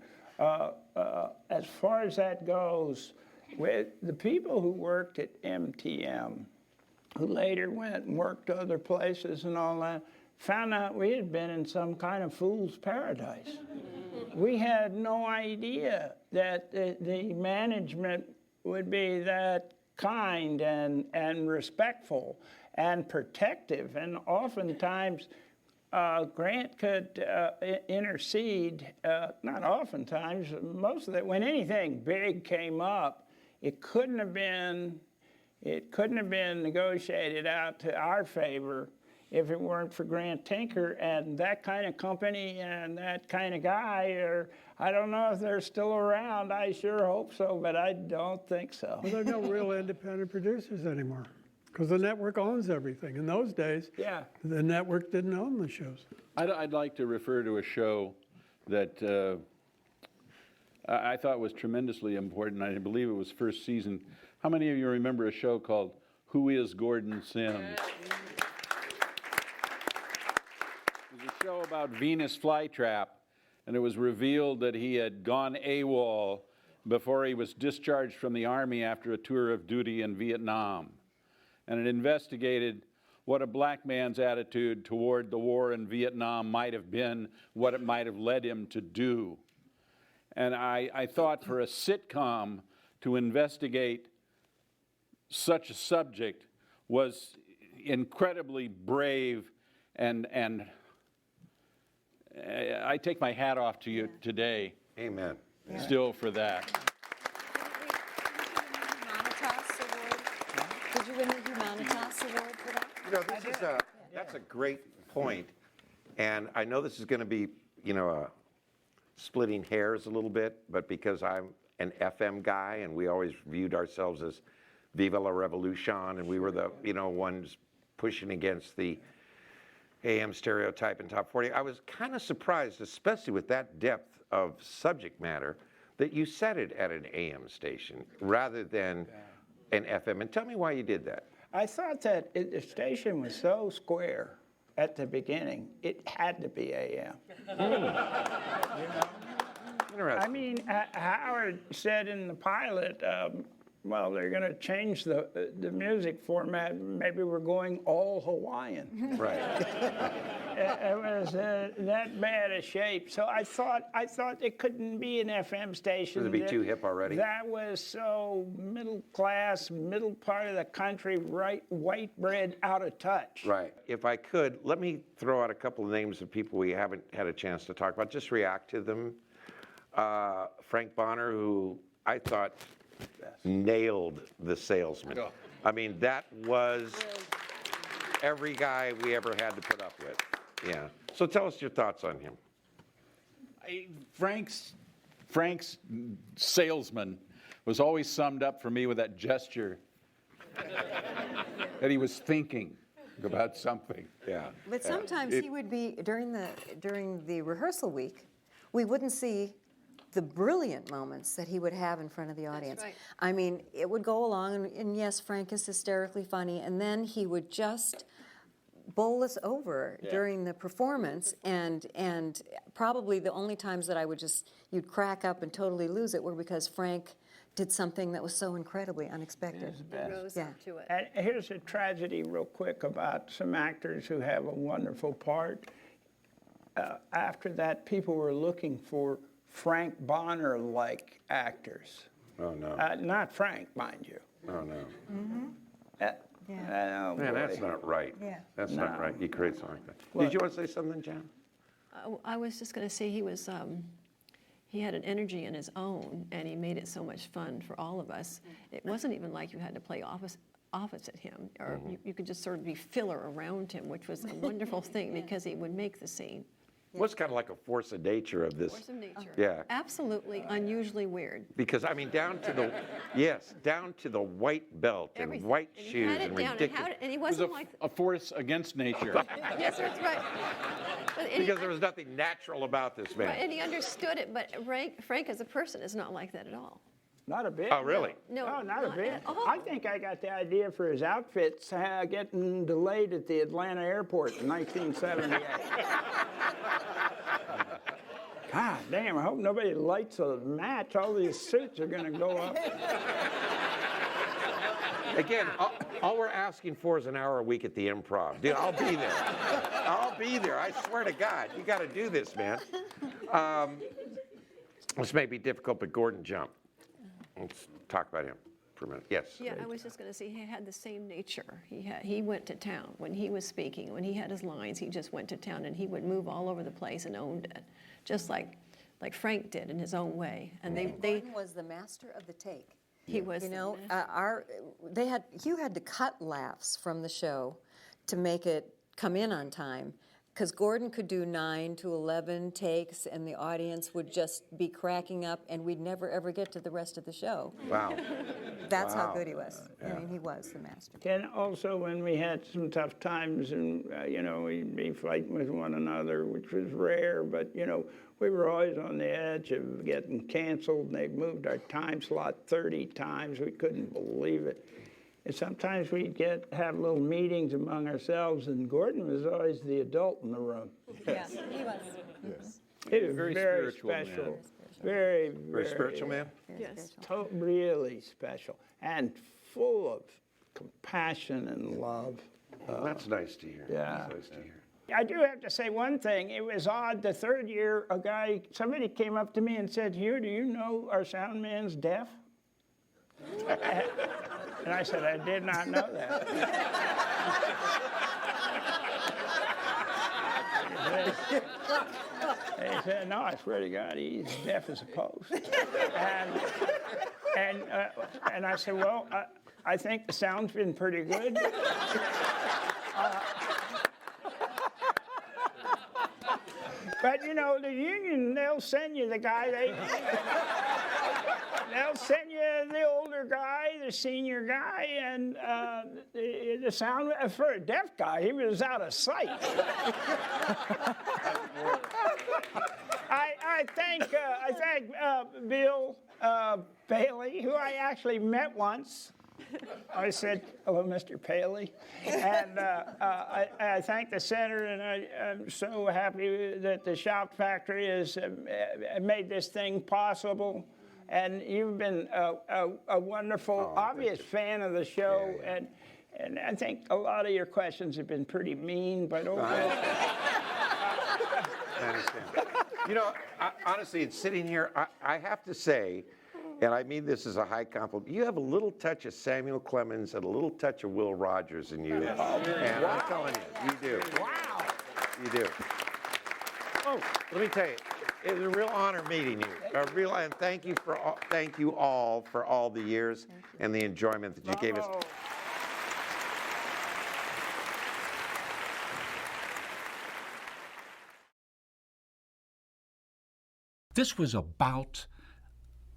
as far as that goes, with the people who worked at MTM, who later went and worked other places and all that, found out we had been in some kind of fool's paradise. We had no idea that the management would be that kind and respectful and protective. And oftentimes, Grant could intercede, not oftentimes, most of it, when anything big came up, it couldn't have been negotiated out to our favor if it weren't for Grant Tinker and that kind of company and that kind of guy. Or I don't know if they're still around. I sure hope so, but I don't think so. Well, there are no real independent producers anymore, because the network owns everything. In those days, Yeah. the network didn't own the shows. I'd like to refer to a show that I thought was tremendously important. I believe it was first season. How many of you remember a show called Who is Gordon Sims? It was a show about Venus flytrap, and it was revealed that he had gone AWOL before he was discharged from the Army after a tour of duty in Vietnam. And it investigated what a black man's attitude toward the war in Vietnam might have been, what it might have led him to do. And I thought for a sitcom to investigate such a subject was incredibly brave, and I take my hat off to you today. Amen. Still for that. Did you win the Humanitas Award for that? You know, that's a great point. And I know this is going to be, splitting hairs a little bit, but because I'm an FM guy and we always viewed ourselves as Viva la Revolution, and we were the, ones pushing against the AM stereotype in Top 40, I was kind of surprised, especially with that depth of subject matter, that you said it at an AM station rather than an FM. And tell me why you did that. I thought that the station was so square at the beginning, it had to be AM. Interesting. I mean, Howard said in the pilot, well, they're going to change the music format. Maybe we're going all Hawaiian. Right. It was that bad a shape. So I thought it couldn't be an FM station. Would it be too hip already? That was so middle class, middle part of the country, right, white bread, out of touch. Right. If I could, let me throw out a couple of names of people we haven't had a chance to talk about. Just react to them. Frank Bonner, who I thought nailed The Salesman. I mean, that was every guy we ever had to put up with. Yeah. So tell us your thoughts on him. Frank's salesman was always summed up for me with that gesture that he was thinking about something. Yeah. But sometimes he would be, during the rehearsal week, we wouldn't see the brilliant moments that he would have in front of the audience. right. I mean, it would go along, and yes, Frank is hysterically funny, and then he would just bowl us over during the performance, and probably the only times that you'd crack up and totally lose it were because Frank did something that was so incredibly unexpected. Rose Yeah. up to it. And here's a tragedy real quick about some actors who have a wonderful part. After that, people were looking for Frank Bonner-like actors. Oh, no. Not Frank, mind you. Oh, no. Oh, Man, that's boy. not right. Yeah. That's not right. You create something like that. Well- Did you want to say something, Jan? I was just going to say he had an energy in his own, and he made it so much fun for all of us. It wasn't even like you had to play opposite him, or you could just sort of be filler around him, which was a wonderful thing because he would make the scene. Well, it's kind of like a force of nature of this. Force of nature. Yeah. Absolutely unusually weird. Because, I mean, down to the white belt and Everything. white And he shoes had it and down, ridiculous. and he It was wasn't like. a force against nature. Yes, that's right. And he- Because there was nothing natural about this man. Right, and he understood it, but Frank as a person is not like that at all. Not a bit. Oh, really? No, No, not a bit. at all. I think I got the idea for his outfits getting delayed at the Atlanta airport in 1978. God damn, I hope nobody lights a match. All these suits are going to go up. Again, all we're asking for is an hour a week at the Improv. Dude, I'll be there. I'll be there. I swear to God, you got to do this, man. This may be difficult, but Gordon Jump. Let's talk about him for a minute. Yes. Yeah, I was just going to say he had the same nature. He went to town when he was speaking. When he had his lines, he just went to town, and he would move all over the place and owned it, just like Frank did in his own way. And they Gordon was the master of the take. he was. You the know, man. Hugh had to cut laughs from the show to make it come in on time, because Gordon could do 9 to 11 takes, and the audience would just be cracking up, and we'd never ever get to the rest of the show. Wow. That's how Wow. good he was. I mean, he was the master. And also when we had some tough times and, we'd be fighting with one another, which was rare, but, we were always on the edge of getting canceled, and they moved our time slot 30 times. We couldn't believe it. And sometimes we'd have little meetings among ourselves, and Gordon was always the adult in the room. Yes, he was. He was Very very spiritual man. special. Very, Very spiritual man? Yes. Really special, and full of compassion and love. Well, that's nice to hear. Yeah. That's nice to hear. I do have to say one thing. It was odd. The third year, somebody came up to me and said, "Hugh, do you know our sound man's deaf?" And I said, "I did not know that." They said, "No, I swear to God, he's deaf as a post." And I said, "Well, I think the sound's been pretty good." But the union, they'll send you the guy. They'll send you the older guy, the senior guy, and the sound for a deaf guy, he was out of sight. I thank Bill Paley, who I actually met once. I said, "Hello, Mr. Paley," and I thank the center, and I'm so happy that the Shout Factory has made this thing possible. And you've been a wonderful, obvious fan of the show, and I think a lot of your questions have been pretty mean, but overall. I understand. Honestly, it's sitting here, I have to say, and I mean this as a high compliment, you have a little touch of Samuel Clemens and a little touch of Will Rogers in you. And I'm telling you, you do. Wow. You do. Oh, let me tell you, it was a real honor meeting you. And thank you all for all the years and the enjoyment that you gave us. Oh. This was about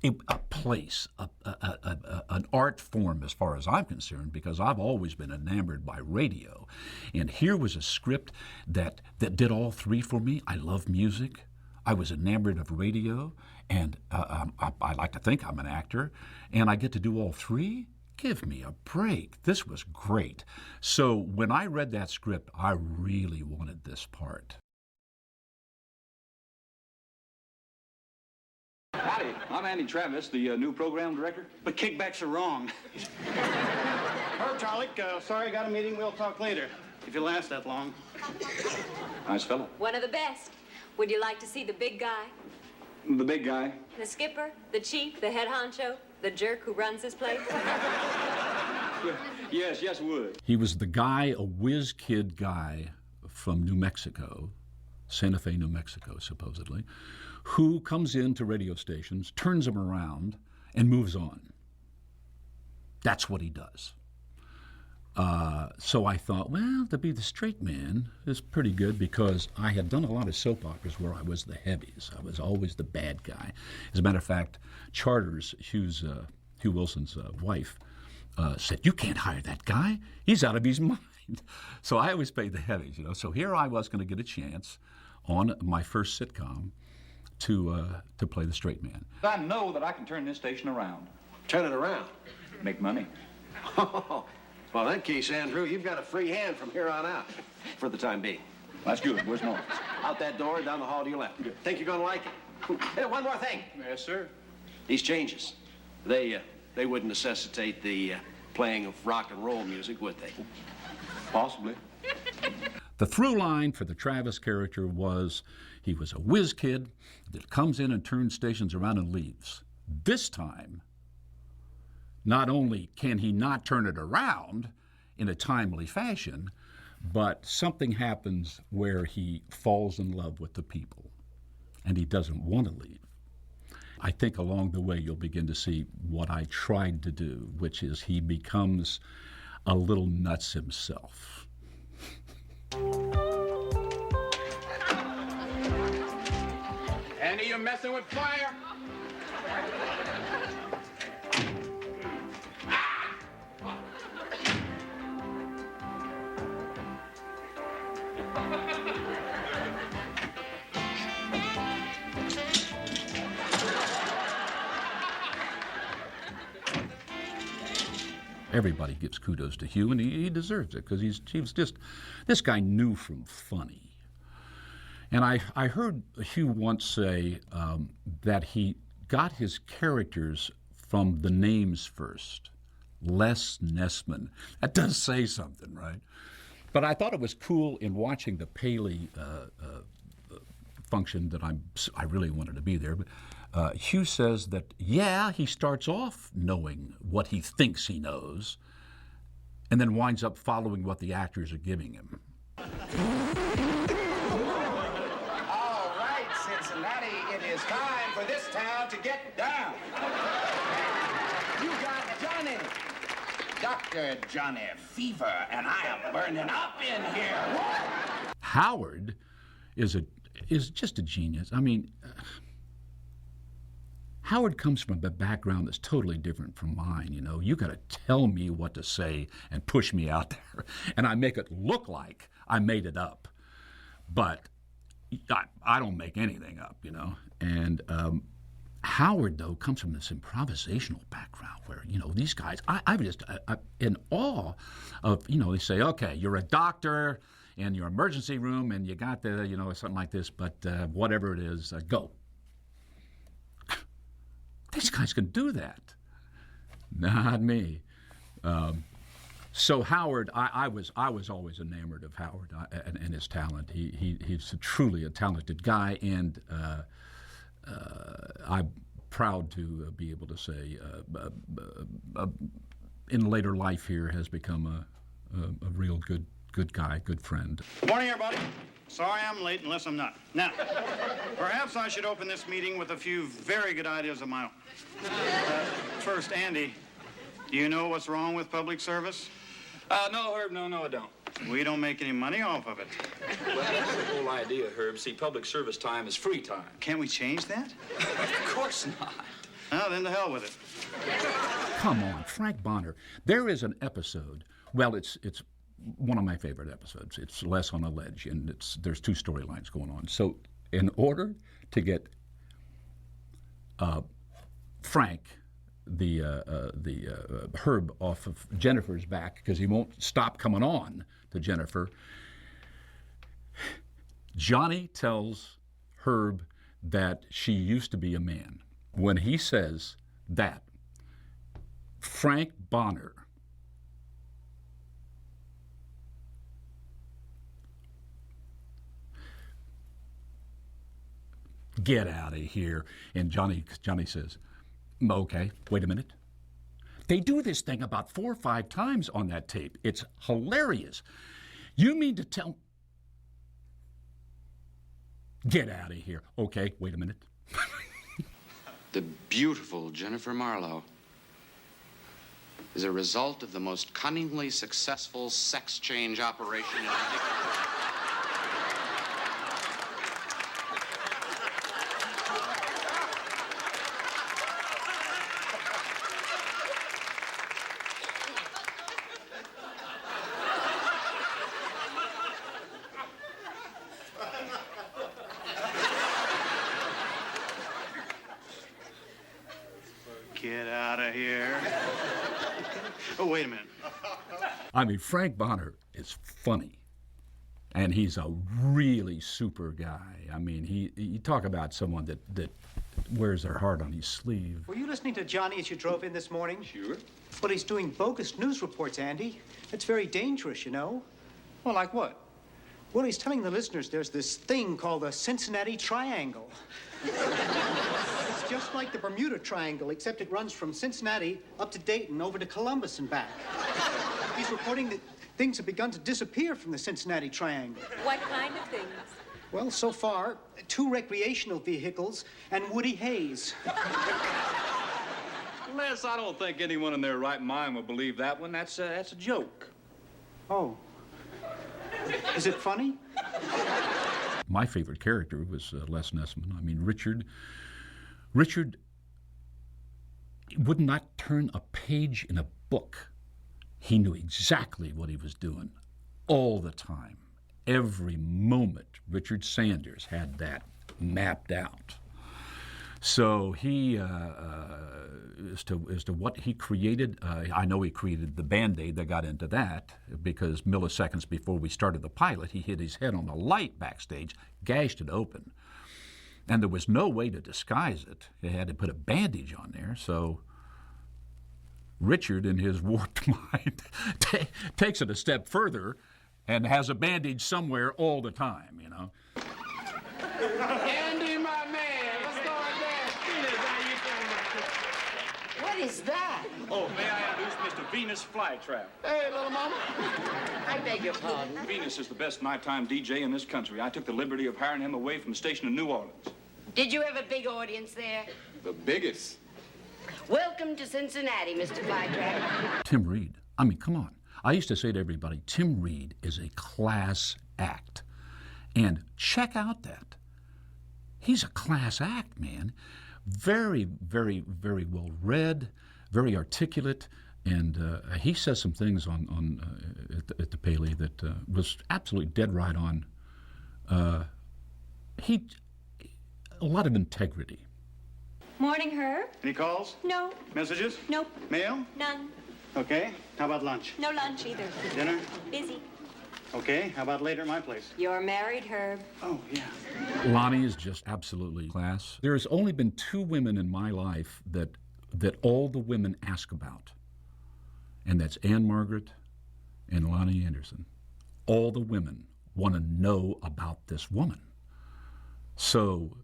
a place, an art form as far as I'm concerned, because I've always been enamored by radio. And here was a script that did all three for me. I love music. I was enamored of radio, and I like to think I'm an actor, and I get to do all three? Give me a break. This was great. So when I read that script, I really wanted this part. Howdy, I'm Andy Travis, the new program director. But kickbacks are wrong. Herb Charlick, sorry I got a meeting. We'll talk later, if you last that long. Nice fellow. One of the best. Would you like to see the big guy? The big guy. The skipper, the chief, the head honcho, the jerk who runs this place? Yes, would. He was the guy, a whiz kid guy from New Mexico, Santa Fe, New Mexico, supposedly, who comes into radio stations, turns them around, and moves on. That's what he does. So I thought, well, to be the straight man is pretty good, because I had done a lot of soap operas where I was the heavies. I was always the bad guy. As a matter of fact, Charters, Hugh Wilson's wife, said, "You can't hire that guy. He's out of his mind." So I always played the heavies, you know. So here I was going to get a chance on my first sitcom to play the straight man. I know that I can turn this station around. Turn it around? Make money. Well, in that case, Andrew, you've got a free hand from here on out, for the time being. That's good. Where's Norris? Out that door, down the hall to your left. Good. Think you're going to like it? Hey, one more thing. Yes, sir. These changes, they wouldn't necessitate the playing of rock and roll music, would they? Possibly. The through line for the Travis character was he was a whiz kid that comes in and turns stations around and leaves. This time, not only can he not turn it around in a timely fashion, but something happens where he falls in love with the people, and he doesn't want to leave. I think along the way you'll begin to see what I tried to do, which is he becomes a little nuts himself. Andy, you're messing with fire. Everybody gives kudos to Hugh, and he deserves it, because he was just, this guy knew from funny. And I heard Hugh once say that he got his characters from the names first. Les Nessman. That does say something, right? But I thought it was cool in watching the Paley function that I really wanted to be there. But Hugh says that, yeah, he starts off knowing what he thinks he knows, and then winds up following what the actors are giving him. All right, Cincinnati, it is time for this town to get down. You got Johnny, Dr. Johnny Fever, and I am burning up in here. Howard is just a genius. I mean, Howard comes from a background that's totally different from mine, you know. You got to tell me what to say and push me out there. And I make it look like I made it up. But I don't make anything up, you know. And Howard, though, comes from this improvisational background where, you know, these guys, I'm just in awe of, you know, they say, okay, you're a doctor in your emergency room and you got the, you know, something like this, but whatever it is, go. These guys can do that. Not me. So Howard, I was always enamored of Howard and his talent. He's truly a talented guy, and I'm proud to be able to say, in later life here, has become a real good guy, good friend. Good morning, everybody. Sorry I'm late, unless I'm not. Now, perhaps I should open this meeting with a few very good ideas of my own. First, Andy, do you know what's wrong with public service? No, Herb, no, I don't. We don't make any money off of it. Well, that's the whole idea, Herb. See, public service time is free time. Can't we change that? Of course not. Well, then to hell with it. Come on, Frank Bonner. There is an episode, well, it's one of my favorite episodes. It's Les on a Ledge, and there's two storylines going on. So in order to get Frank, the Herb, off of Jennifer's back because he won't stop coming on to Jennifer. Johnny tells Herb that she used to be a man. When he says that, Frank Bonner get out of here. And Johnny says, okay, wait a minute. They do this thing about 4 or 5 times on that tape. It's hilarious. You mean to tell... Get out of here. Okay, wait a minute. The beautiful Jennifer Marlowe is a result of the most cunningly successful sex change operation in Get out of here. Oh, wait a minute. I mean, Frank Bonner is funny, and he's a really super guy. I mean, you talk about someone that wears their heart on his sleeve. Were you listening to Johnny as you drove in this morning? Sure. Well, he's doing bogus news reports, Andy. That's very dangerous, you know. Well, like what? Well, he's telling the listeners there's this thing called the Cincinnati Triangle. It's just like the Bermuda Triangle, except it runs from Cincinnati up to Dayton, over to Columbus and back. He's reporting that things have begun to disappear from the Cincinnati Triangle. What kind of things? Well, so far, 2 recreational vehicles and Woody Hayes. Les, I don't think anyone in their right mind would believe that one. That's a joke. Oh. Is it funny? My favorite character was Les Nessman. I mean, Richard would not turn a page in a book. He knew exactly what he was doing all the time. Every moment, Richard Sanders had that mapped out. So he, as to what he created, I know he created the Band-Aid that got into that, because milliseconds before we started the pilot, he hit his head on a light backstage, gashed it open. And there was no way to disguise it. They had to put a bandage on there, so Richard, in his warped mind, takes it a step further and has a bandage somewhere all the time, you know. Andy, my man, what's going on? What is that? Oh, may I introduce Mr. Venus Flytrap? Hey, little mama. I beg your pardon. Venus is the best nighttime DJ in this country. I took the liberty of hiring him away from the station in New Orleans. Did you have a big audience there? The biggest. Welcome to Cincinnati, Mr. Flytrap. Tim Reed. I mean, come on. I used to say to everybody, Tim Reed is a class act. And check out that. He's a class act, man. Very, very, very well read, very articulate, and he says some things at the Paley that was absolutely dead right on. A lot of integrity. Morning, Herb. Any calls? No. Messages? Nope. Mail? None. Okay. How about lunch? No lunch either. Dinner? Busy. Okay. How about later at my place? You're married, Herb. Oh, yeah. Lonnie is just absolutely class. There has only been 2 women in my life that all the women ask about, and that's Anne Margaret and Lonnie Anderson. All the women want to know about this woman. So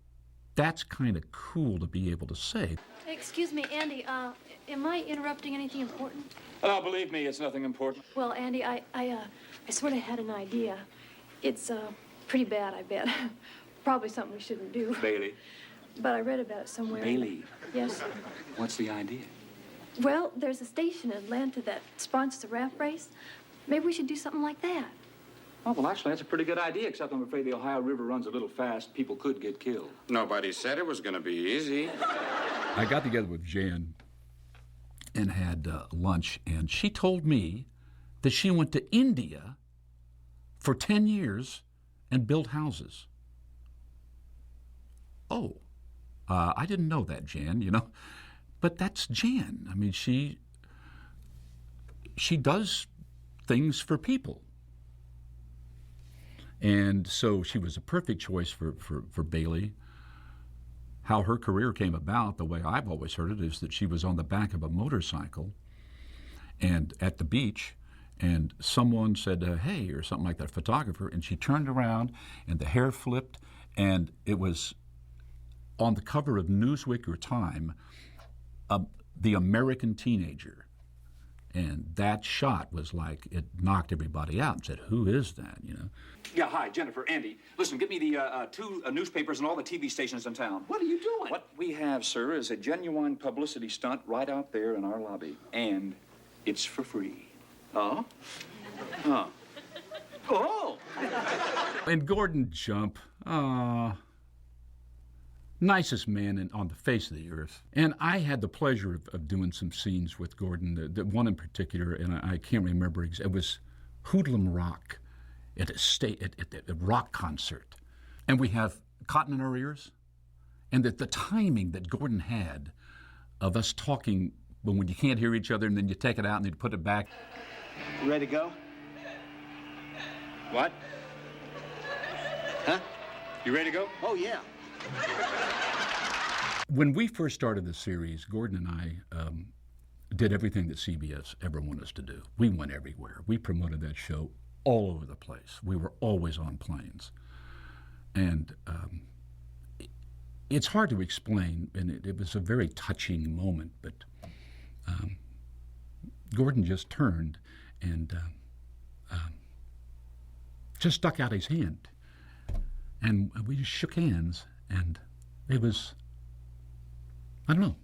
that's kind of cool to be able to say. Excuse me, Andy, am I interrupting anything important? Oh, believe me, it's nothing important. Well, Andy, I sort of had an idea. It's pretty bad, I bet. Probably something we shouldn't do. Bailey. But I read about it somewhere. Bailey. Yes. What's the idea? Well, there's a station in Atlanta that sponsors a raft race. Maybe we should do something like that. Oh, well, actually, that's a pretty good idea, except I'm afraid the Ohio River runs a little fast. People could get killed. Nobody said it was going to be easy. I got together with Jan and had lunch, and she told me that she went to India for 10 years and built houses. oh, I didn't know that, Jan, you know. But that's Jan. I mean, she does things for people. And so she was a perfect choice for Bailey. How her career came about, the way I've always heard it, is that she was on the back of a motorcycle and at the beach, and someone said, hey, or something like that, photographer, and she turned around and the hair flipped, and it was on the cover of Newsweek or Time, the American teenager. And that shot was like, it knocked everybody out and said, who is that, you know? Yeah, hi, Jennifer, Andy. Listen, give me the two newspapers and all the TV stations in town. What are you doing? What we have, sir, is a genuine publicity stunt right out there in our lobby. And it's for free. Oh? Huh. Oh! And Gordon Jump, nicest man on the face of the earth. And I had the pleasure of doing some scenes with Gordon, the one in particular, and I can't remember, it was Hoodlum Rock at a rock concert. And we have cotton in our ears, and the timing that Gordon had of us talking when you can't hear each other, and then you take it out and you put it back. You ready to go? What? Huh? You ready to go? Oh, yeah. When we first started the series, Gordon and I did everything that CBS ever wanted us to do. We went everywhere. We promoted that show all over the place. We were always on planes. And it's hard to explain, and it was a very touching moment, but Gordon just turned and just stuck out his hand. And we just shook hands, and it was, I don't know,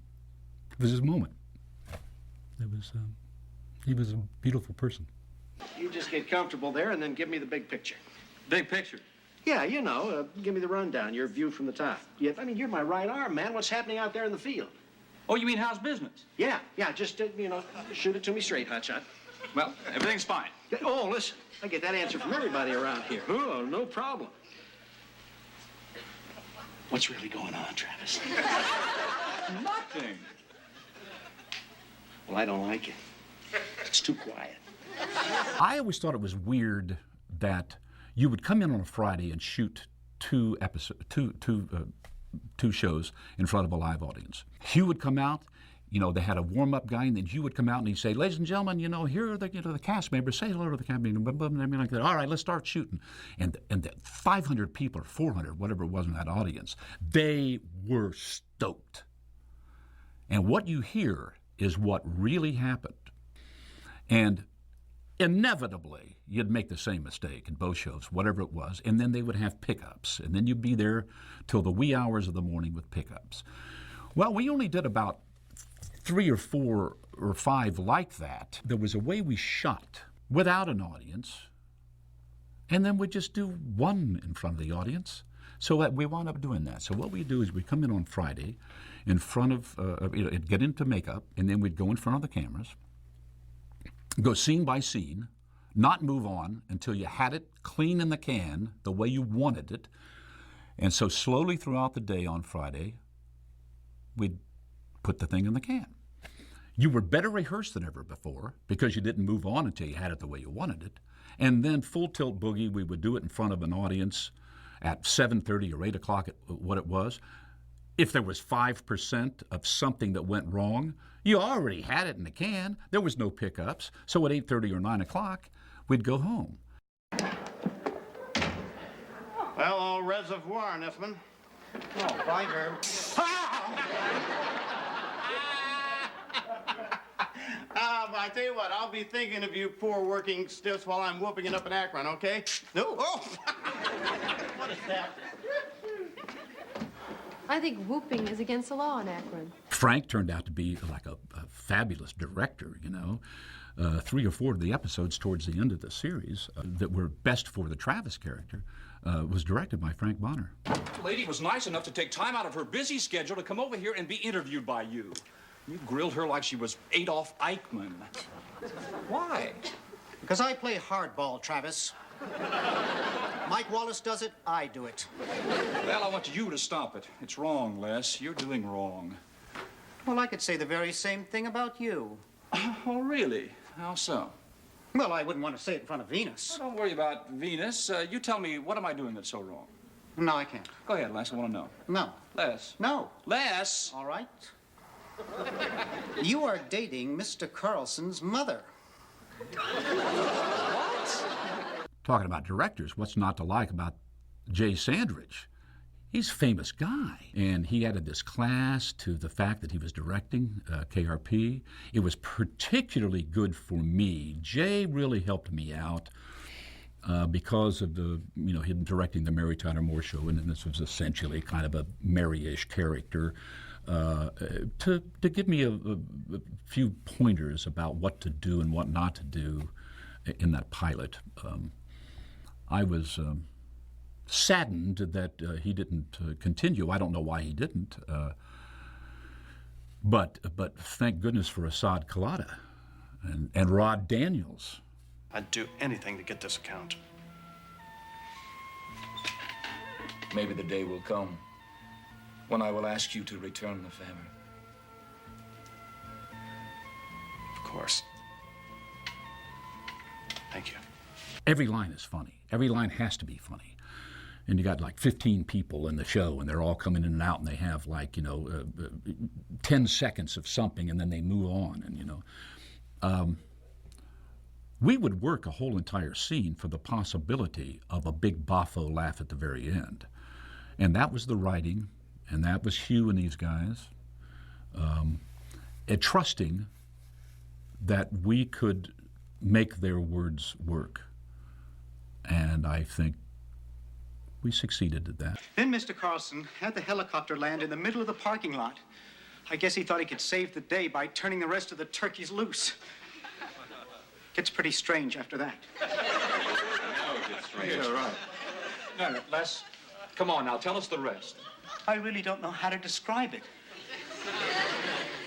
it was his moment. It was, he was a beautiful person. You just get comfortable there and then give me the big picture. Big picture. Yeah, you know, give me the rundown, your view from the top. Yeah, I mean, you're my right arm, man. What's happening out there in the field? Oh, you mean how's business? Yeah, just, you know, shoot it to me straight, hotshot. Well, everything's fine. Oh, listen, I get that answer from everybody around here. Oh, no problem. What's really going on, Travis? Nothing. Well, I don't like it. It's too quiet. I always thought it was weird that you would come in on a Friday and shoot two shows in front of a live audience. Hugh would come out, you know, they had a warm-up guy, and then Hugh would come out and he'd say, ladies and gentlemen, you know, here are the, the cast members, say hello to the cast members, like that. All right, let's start shooting. And the 500 people or 400, whatever it was in that audience, they were stoked. And what you hear is what really happened. And inevitably, you'd make the same mistake in both shows, whatever it was, and then they would have pickups, and then you'd be there till the wee hours of the morning with pickups. Well, we only did about 3 or 4 or 5 like that. There was a way we shot without an audience, and then we'd just do one in front of the audience. So that we wound up doing that. So what we do is we come in on Friday in front of, get into makeup, and then we'd go in front of the cameras, go scene by scene, not move on until you had it clean in the can the way you wanted it. And so slowly throughout the day on Friday, we'd put the thing in the can. You were better rehearsed than ever before because you didn't move on until you had it the way you wanted it. And then full tilt boogie, we would do it in front of an audience at 7:30 or 8 o'clock, what it was. If there was 5% of something that went wrong, you already had it in the can. There was no pickups. So at 8:30 or 9 o'clock, we'd go home. Well, au reservoir, Neffman. Oh, bye, Herb. I tell you what, I'll be thinking of you poor working stiffs while I'm whooping it up in Akron, okay? No. Oh! What is that? I think whooping is against the law in Akron. Frank turned out to be like a fabulous director, you know. 3 or 4 of the episodes towards the end of the series that were best for the Travis character was directed by Frank Bonner. The lady was nice enough to take time out of her busy schedule to come over here and be interviewed by you. You grilled her like she was Adolf Eichmann. Why? Because I play hardball, Travis. Mike Wallace does it, I do it. Well, I want you to stop it. It's wrong, Les. You're doing wrong. Well, I could say the very same thing about you. Oh, really? How so? Well, I wouldn't want to say it in front of Venus. Don't worry about Venus. You tell me, what am I doing that's so wrong? No, I can't. Go ahead, Les. I want to know. No. Les. No. Les! All right. You are dating Mr. Carlson's mother. What? Talking about directors, what's not to like about Jay Sandridge? He's a famous guy, and he added this class to the fact that he was directing KRP. It was particularly good for me. Jay really helped me out because of him directing the Mary Tyler Moore Show, and this was essentially kind of a Mary-ish character, to give me a few pointers about what to do and what not to do in that pilot. I was saddened that he didn't continue. I don't know why he didn't, but thank goodness for Assad Khalada and Rod Daniels. I'd do anything to get this account. Maybe the day will come when I will ask you to return the favor. Of course. Thank you. Every line is funny. Every line has to be funny. And you got like 15 people in the show, and they're all coming in and out, and they have 10 seconds of something, and then they move on. And we would work a whole entire scene for the possibility of a big boffo laugh at the very end. And that was the writing, and that was Hugh and these guys, and trusting that we could make their words work. And I think we succeeded at that. Then Mr. Carlson had the helicopter land in the middle of the parking lot. I guess he thought he could save the day by turning the rest of the turkeys loose. Gets pretty strange after that. Oh, it gets strange. Yeah, right. No, Les, come on now, tell us the rest. I really don't know how to describe it.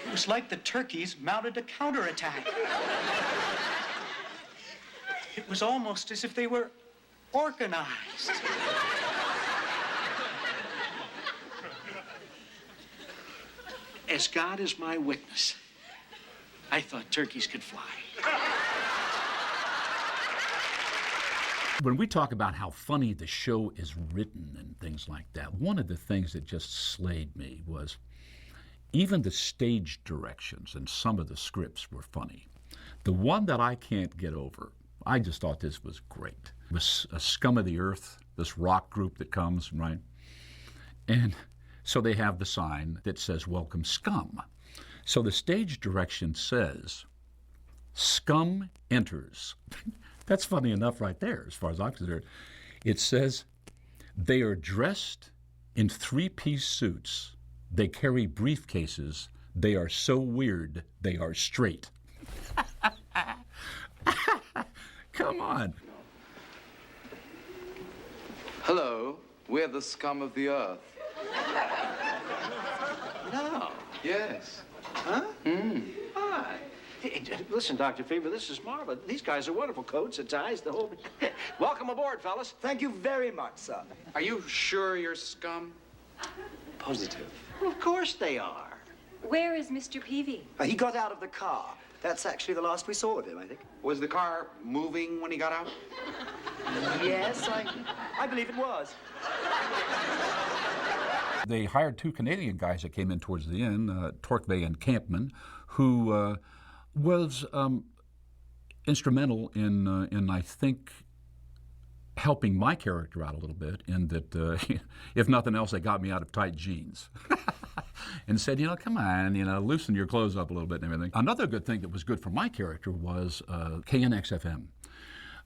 It was like the turkeys mounted a counterattack. It was almost as if they were organized. As God is my witness, I thought turkeys could fly. When we talk about how funny the show is written and things like that, one of the things that just slayed me was even the stage directions and some of the scripts were funny. The one that I can't get over, I just thought this was great, was a Scum of the Earth, this rock group that comes, right? And so they have the sign that says, "Welcome, Scum." So the stage direction says, "Scum enters." That's funny enough right there, as far as I'm concerned. It says, "They are dressed in three-piece suits. They carry briefcases. They are so weird, they are straight." Come on. Hello, we're the scum of the earth. No. Yes. Huh? Hi. Hey, listen, Dr. Fever, this is marvelous. These guys are wonderful. Coats and ties, the whole... Welcome aboard, fellas. Thank you very much, sir. Are you sure you're scum? Positive. Well, of course they are. Where is Mr. Peavy? He got out of the car. That's actually the last we saw of him, I think. Was the car moving when he got out? Yes, I believe it was. They hired two Canadian guys that came in towards the end, Torquay and Campman, who was instrumental in I think, helping my character out a little bit in that, if nothing else, they got me out of tight jeans and said, come on, loosen your clothes up a little bit and everything. Another good thing that was good for my character was KNX-FM.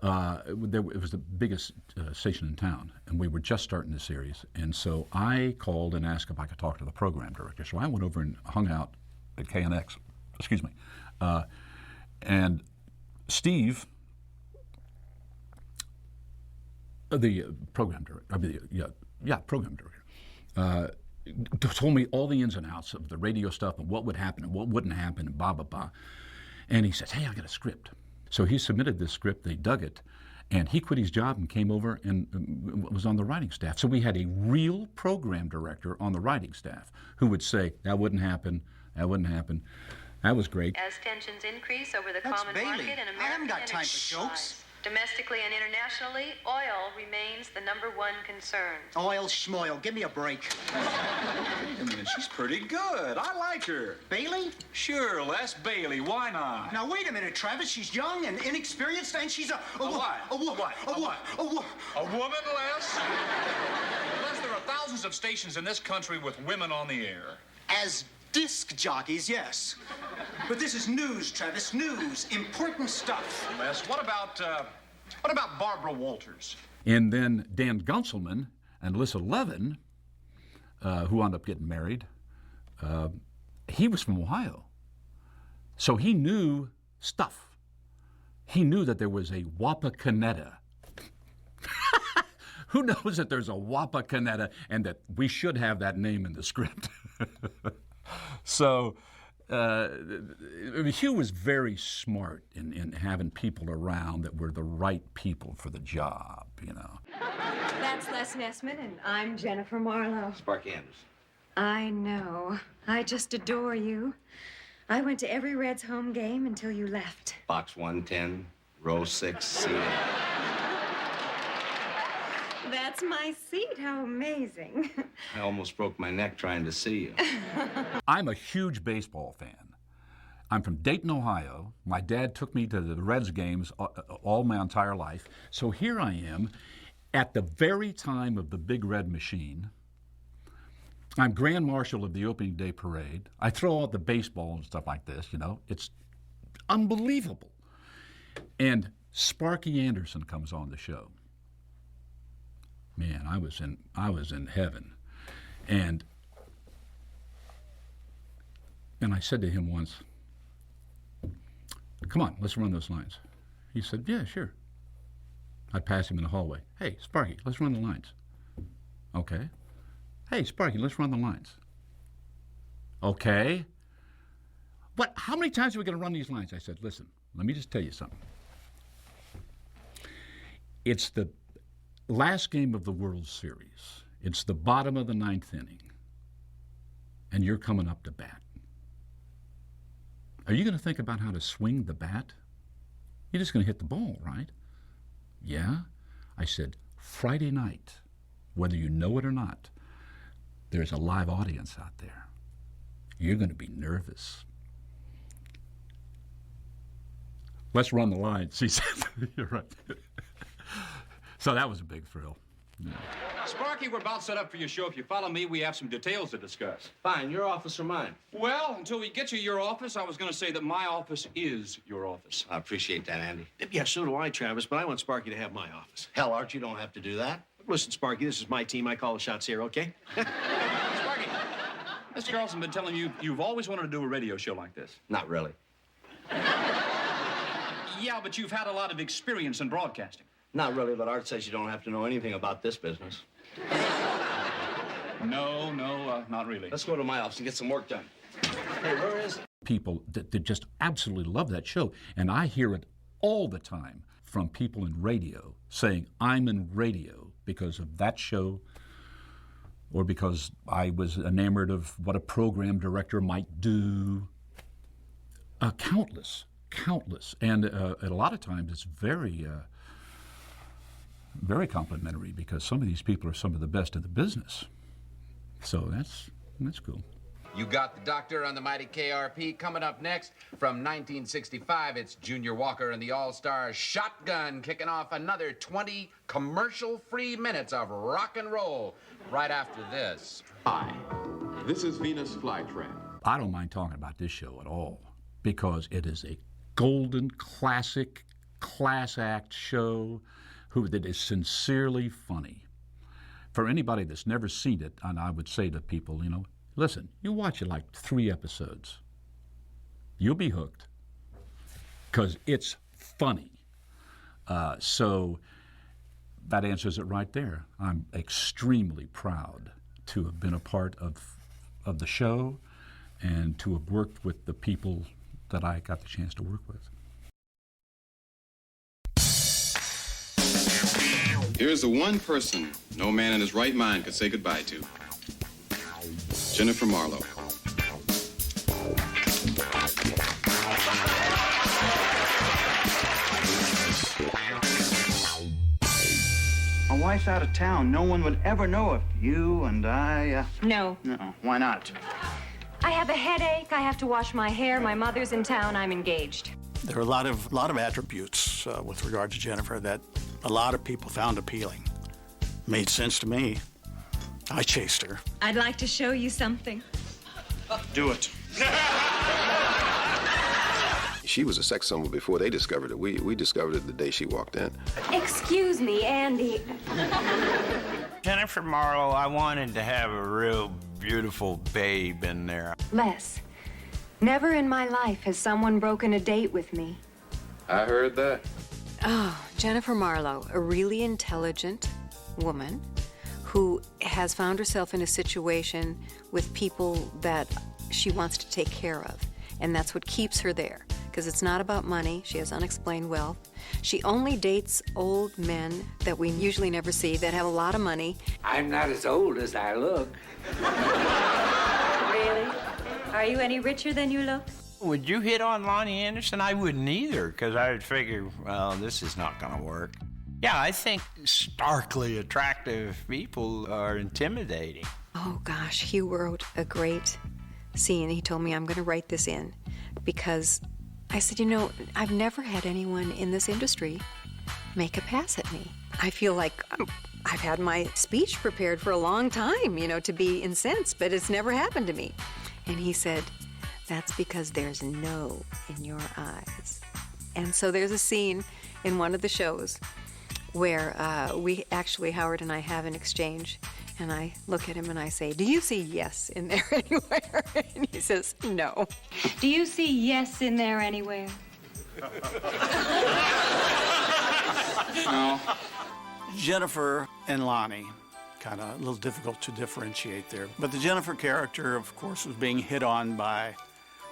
It was the biggest station in town, and we were just starting the series. And so I called and asked if I could talk to the program director. So I went over and hung out at KNX, and Steve, the program director, program director, told me all the ins and outs of the radio stuff and what would happen and what wouldn't happen and blah, blah, blah. And he says, "Hey, I got a script." So he submitted this script, they dug it, And he quit his job and came over and was on the writing staff. So we had a real program director on the writing staff who would say, that wouldn't happen, that wouldn't happen. That was great. As tensions increase over the That's common Bailey. market and I haven't American got time energy for jokes. supplies, domestically and internationally, oil remains the #1 concern. Oil schmoil, give me a break. Wait a minute, she's pretty good. I like her. Bailey? Sure, Les Bailey. Why not? Now, wait a minute, Travis. She's young and inexperienced, and she's a what? A what? A woman, Les? Les, there are thousands of stations in this country with women on the air. As disc jockeys, yes. But this is news, Travis. News. Important stuff. Les, what about Barbara Walters? And then Dan Gunselman and Lissa Levin, who wound up getting married, he was from Ohio. So he knew stuff. He knew that there was a Wapakoneta. Who knows that there's a Wapakoneta and that we should have that name in the script? So Hugh was very smart in having people around that were the right people for the job, you know. That's Les Nessman, and I'm Jennifer Marlowe. Sparky Anderson. I know. I just adore you. I went to every Reds home game until you left. Box 110, row 6, seat 8. That's my seat. How amazing. I almost broke my neck trying to see you. I'm a huge baseball fan. I'm from Dayton, Ohio. My dad took me to the Reds games all my entire life. So here I am at the very time of the Big Red Machine. I'm Grand Marshal of the opening day parade. I throw out the baseball and stuff like this, you know. It's unbelievable. And Sparky Anderson comes on the show. Man, I was in heaven. And I said to him once, come on, let's run those lines. He said, yeah, sure. I'd pass him in the hallway. Hey, Sparky, let's run the lines. Okay. Hey, Sparky, let's run the lines. Okay. But how many times are we going to run these lines? I said, listen, let me just tell you something. It's the last game of the World Series. It's the bottom of the 9th inning. And you're coming up to bat. Are you going to think about how to swing the bat? You're just going to hit the ball, right? Yeah. I said, Friday night, whether you know it or not, there's a live audience out there. You're going to be nervous. Let's run the lines, he said. You're right. So that was a big thrill. Yeah. Sparky, we're about set up for your show. If you follow me, we have some details to discuss. Fine, your office or mine? Well, until we get to your office, I was going to say that my office is your office. I appreciate that, Andy. Yeah, so do I, Travis, but I want Sparky to have my office. Hell, Art, you don't have to do that. Listen, Sparky, this is my team. I call the shots here, okay? Sparky, Mr. Carlson been telling you you've always wanted to do a radio show like this. Not really. Yeah, but you've had a lot of experience in broadcasting. Not really, but Art says you don't have to know anything about this business. No, not really. Let's go to my office and get some work done. Hey, where is it? People that just absolutely love that show. And I hear it all the time from people in radio saying, I'm in radio because of that show or because I was enamored of what a program director might do. Countless. And a lot of times it's very complimentary because some of these people are some of the best in the business. So that's cool. You got the Doctor on the mighty KRP. Coming up next, from 1965, it's Junior Walker and the All-Star Shotgun kicking off another 20 commercial-free minutes of rock and roll right after this. Hi, this is Venus Flytrap. I don't mind talking about this show at all because it is a golden, classic, class act show that is sincerely funny. For anybody that's never seen it, and I would say to people, you know, listen, you watch it like 3 episodes. You'll be hooked because it's funny. So that answers it right there. I'm extremely proud to have been a part of the show and to have worked with the people that I got the chance to work with. Here's the one person no man in his right mind could say goodbye to. Jennifer Marlowe. My wife's out of town. No one would ever know if you and I, No. No, why not? I have a headache. I have to wash my hair. My mother's in town. I'm engaged. There are a lot of attributes with regard to Jennifer that a lot of people found appealing. Made sense to me. I chased her. I'd like to show you something. Do it. She was a sex symbol before they discovered it. We discovered it the day she walked in. Excuse me, Andy. Jennifer Marlowe, I wanted to have a real beautiful babe in there. Les, never in my life has someone broken a date with me. I heard that. Oh, Jennifer Marlowe, a really intelligent woman who has found herself in a situation with people that she wants to take care of. And that's what keeps her there, because it's not about money. She has unexplained wealth. She only dates old men that we usually never see, that have a lot of money. I'm not as old as I look. Really? Are you any richer than you look? Would you hit on Lonnie Anderson? I wouldn't either, because I would figure, well, this is not going to work. Yeah, I think starkly attractive people are intimidating. Oh, gosh, Hugh wrote a great scene. He told me, I'm going to write this in, because I said, you know, I've never had anyone in this industry make a pass at me. I feel like I've had my speech prepared for a long time, you know, to be incensed, but it's never happened to me. And he said, that's because there's no in your eyes. And so there's a scene in one of the shows where Howard and I have an exchange, and I look at him and I say, do you see yes in there anywhere? And he says, no. Do you see yes in there anywhere? No. Jennifer and Lonnie, kind of a little difficult to differentiate there. But the Jennifer character, of course, was being hit on by,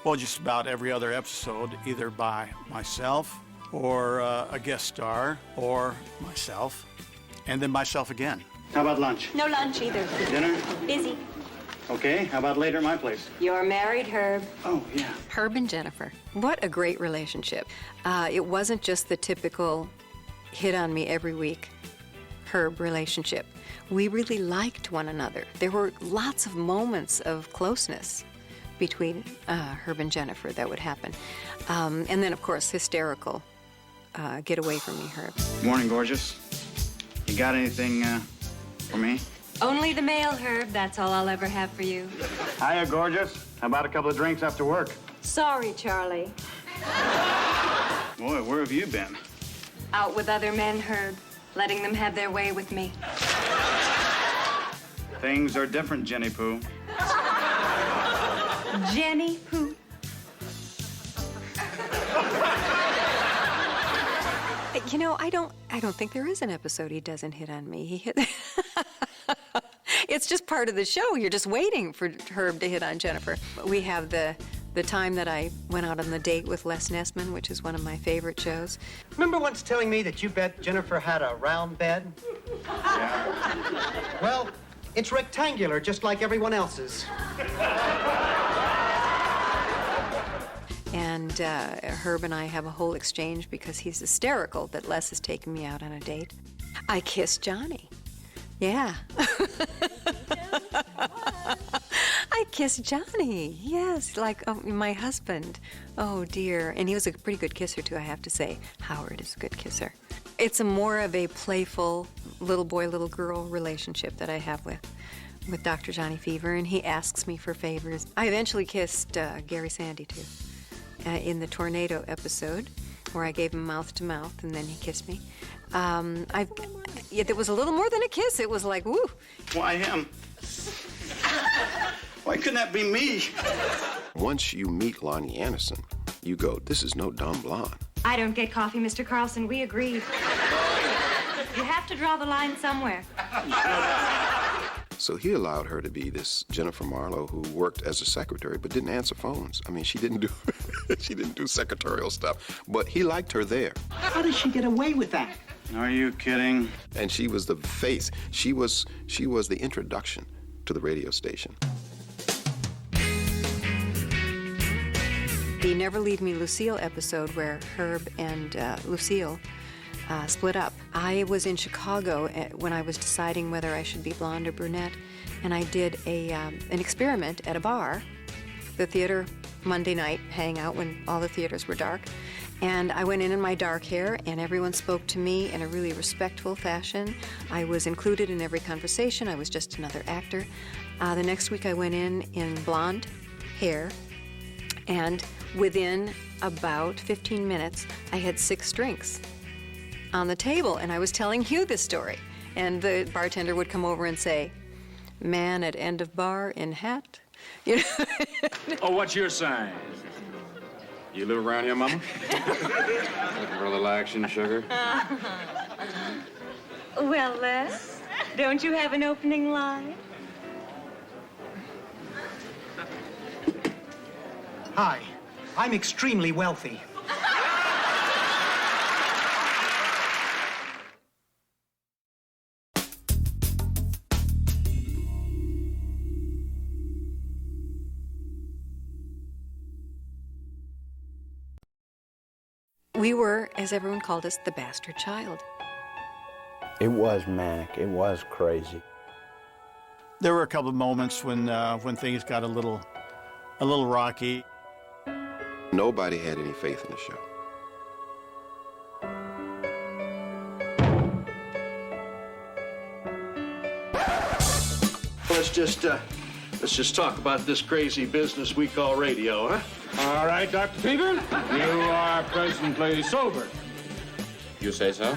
well, just about every other episode, either by myself or a guest star or myself, and then myself again. How about lunch? No lunch either. Dinner? Busy. Okay, how about later at my place? You're married, Herb. Oh, yeah. Herb and Jennifer. What a great relationship. It wasn't just the typical hit on me every week Herb relationship. We really liked one another. There were lots of moments of closeness between Herb and Jennifer that would happen. And then, of course, hysterical. Get away from me, Herb. Morning, gorgeous. You got anything for me? Only the mail, Herb. That's all I'll ever have for you. Hiya, gorgeous. How about a couple of drinks after work? Sorry, Charlie. Boy, where have you been? Out with other men, Herb. Letting them have their way with me. Things are different, Jenny Pooh. Jenny Pooh. You know, I don't think there is an episode he doesn't hit on me. He hit. It's just part of the show. You're just waiting for Herb to hit on Jennifer. We have the time that I went out on the date with Les Nessman, which is one of my favorite shows. Remember once telling me that you bet Jennifer had a round bed? Yeah. Well, it's rectangular, just like everyone else's. And Herb and I have a whole exchange because he's hysterical that Les has taken me out on a date. I kissed Johnny. Yeah. I kissed Johnny. Yes, like my husband. Oh, dear. And he was a pretty good kisser, too, I have to say. Howard is a good kisser. It's more of a playful little boy, little girl relationship that I have with Dr. Johnny Fever, and he asks me for favors. I eventually kissed Gary Sandy, too. In the tornado episode, where I gave him mouth to mouth, and then he kissed me. It was a little more than a kiss. It was like, woo. Why him? Why couldn't that be me? Once you meet Lonnie Anderson, you go, this is no dumb blonde. I don't get coffee, Mr. Carlson. We agreed. You have to draw the line somewhere. So he allowed her to be this Jennifer Marlowe who worked as a secretary but didn't answer phones. I mean, she didn't do secretarial stuff, but he liked her there. How did she get away with that? Are you kidding? And she was the face. She was the introduction to the radio station. The Never Leave Me Lucille episode where Herb and Lucille split up. I was in Chicago when I was deciding whether I should be blonde or brunette, and I did an experiment at a bar, the theater Monday night hangout when all the theaters were dark. And I went in my dark hair, and everyone spoke to me in a really respectful fashion. I was included in every conversation. I was just another actor. The next week I went in blonde hair, and within about 15 minutes, I had 6 drinks on the table, and I was telling Hugh this story. And the bartender would come over and say, "Man at end of bar in hat." You know? Oh, what's your sign? You live around here, Mama? Looking for a little action, sugar? Well, Les, don't you have an opening line? Hi, I'm extremely wealthy. We were, as everyone called us, the bastard child. It was manic. It was crazy. There were a couple of moments when things got a little rocky. Nobody had any faith in the show. Let's just talk about this crazy business we call radio, huh? All right, Dr. Fever, you are presently sober. You say so?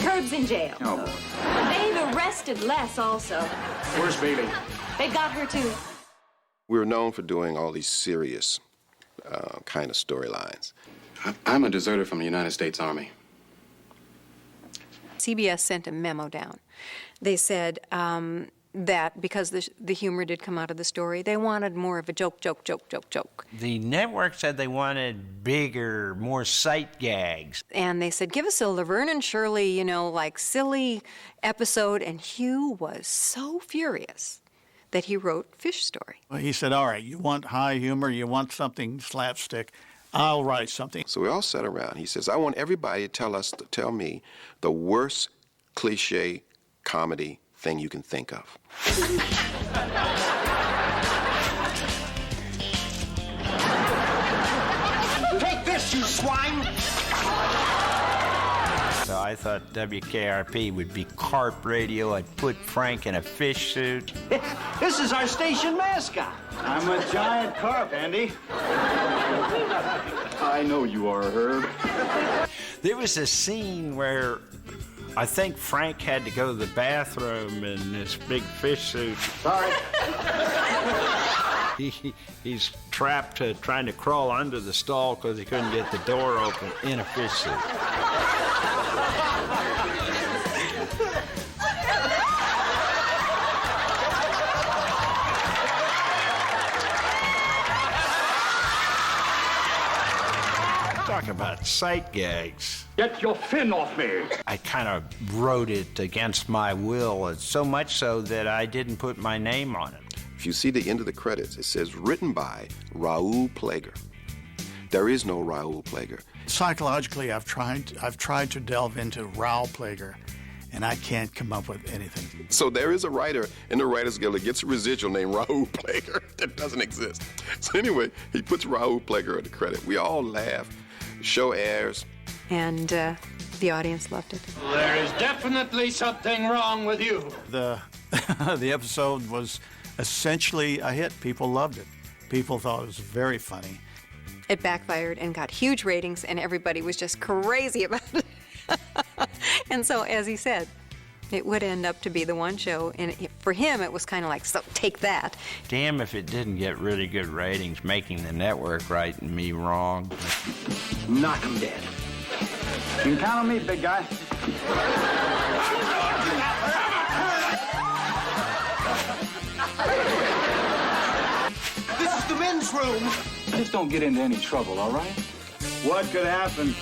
Herb's in jail. Oh. They've arrested Les also. Where's Bailey? They got her too. We were known for doing all these serious kind of storylines. I'm a deserter from the United States Army. CBS sent a memo down. They said that because the humor did come out of the story, they wanted more of a joke. The network said they wanted bigger, more sight gags. And they said, give us a Laverne and Shirley, like silly episode. And Hugh was so furious that he wrote Fish Story. Well, he said, all right, you want high humor, you want something slapstick, I'll write something. So we all sat around. He says, I want everybody to tell me the worst cliche comedy thing you can think of. Take this, you swine! So I thought WKRP would be carp radio. I'd put Frank in a fish suit. This is our station mascot. I'm a giant carp, Andy. I know you are, Herb. There was a scene where I think Frank had to go to the bathroom in this big fish suit. Sorry. He's trapped trying to crawl under the stall because he couldn't get the door open in a fish suit. Talking about sight gags. Get your fin off me! I kind of wrote it against my will, so much so that I didn't put my name on it. If you see the end of the credits, it says written by Raoul Plager. There is no Raoul Plager. Psychologically, I've tried to delve into Raoul Plager, and I can't come up with anything. So there is a writer in the Writers Guild that gets a residual named Raoul Plager that doesn't exist. So anyway, he puts Raoul Plager at the credit. We all laugh. The show airs. And the audience loved it. There is definitely something wrong with you. The episode was essentially a hit. People loved it. People thought it was very funny. It backfired and got huge ratings, and everybody was just crazy about it. And so, as he said, it would end up to be the one show, and for him, it was kind of like, so take that. Damn if it didn't get really good ratings, making the network right and me wrong. Knock 'em dead. You can count on me, big guy. This is the men's room. Just don't get into any trouble, all right? What could happen?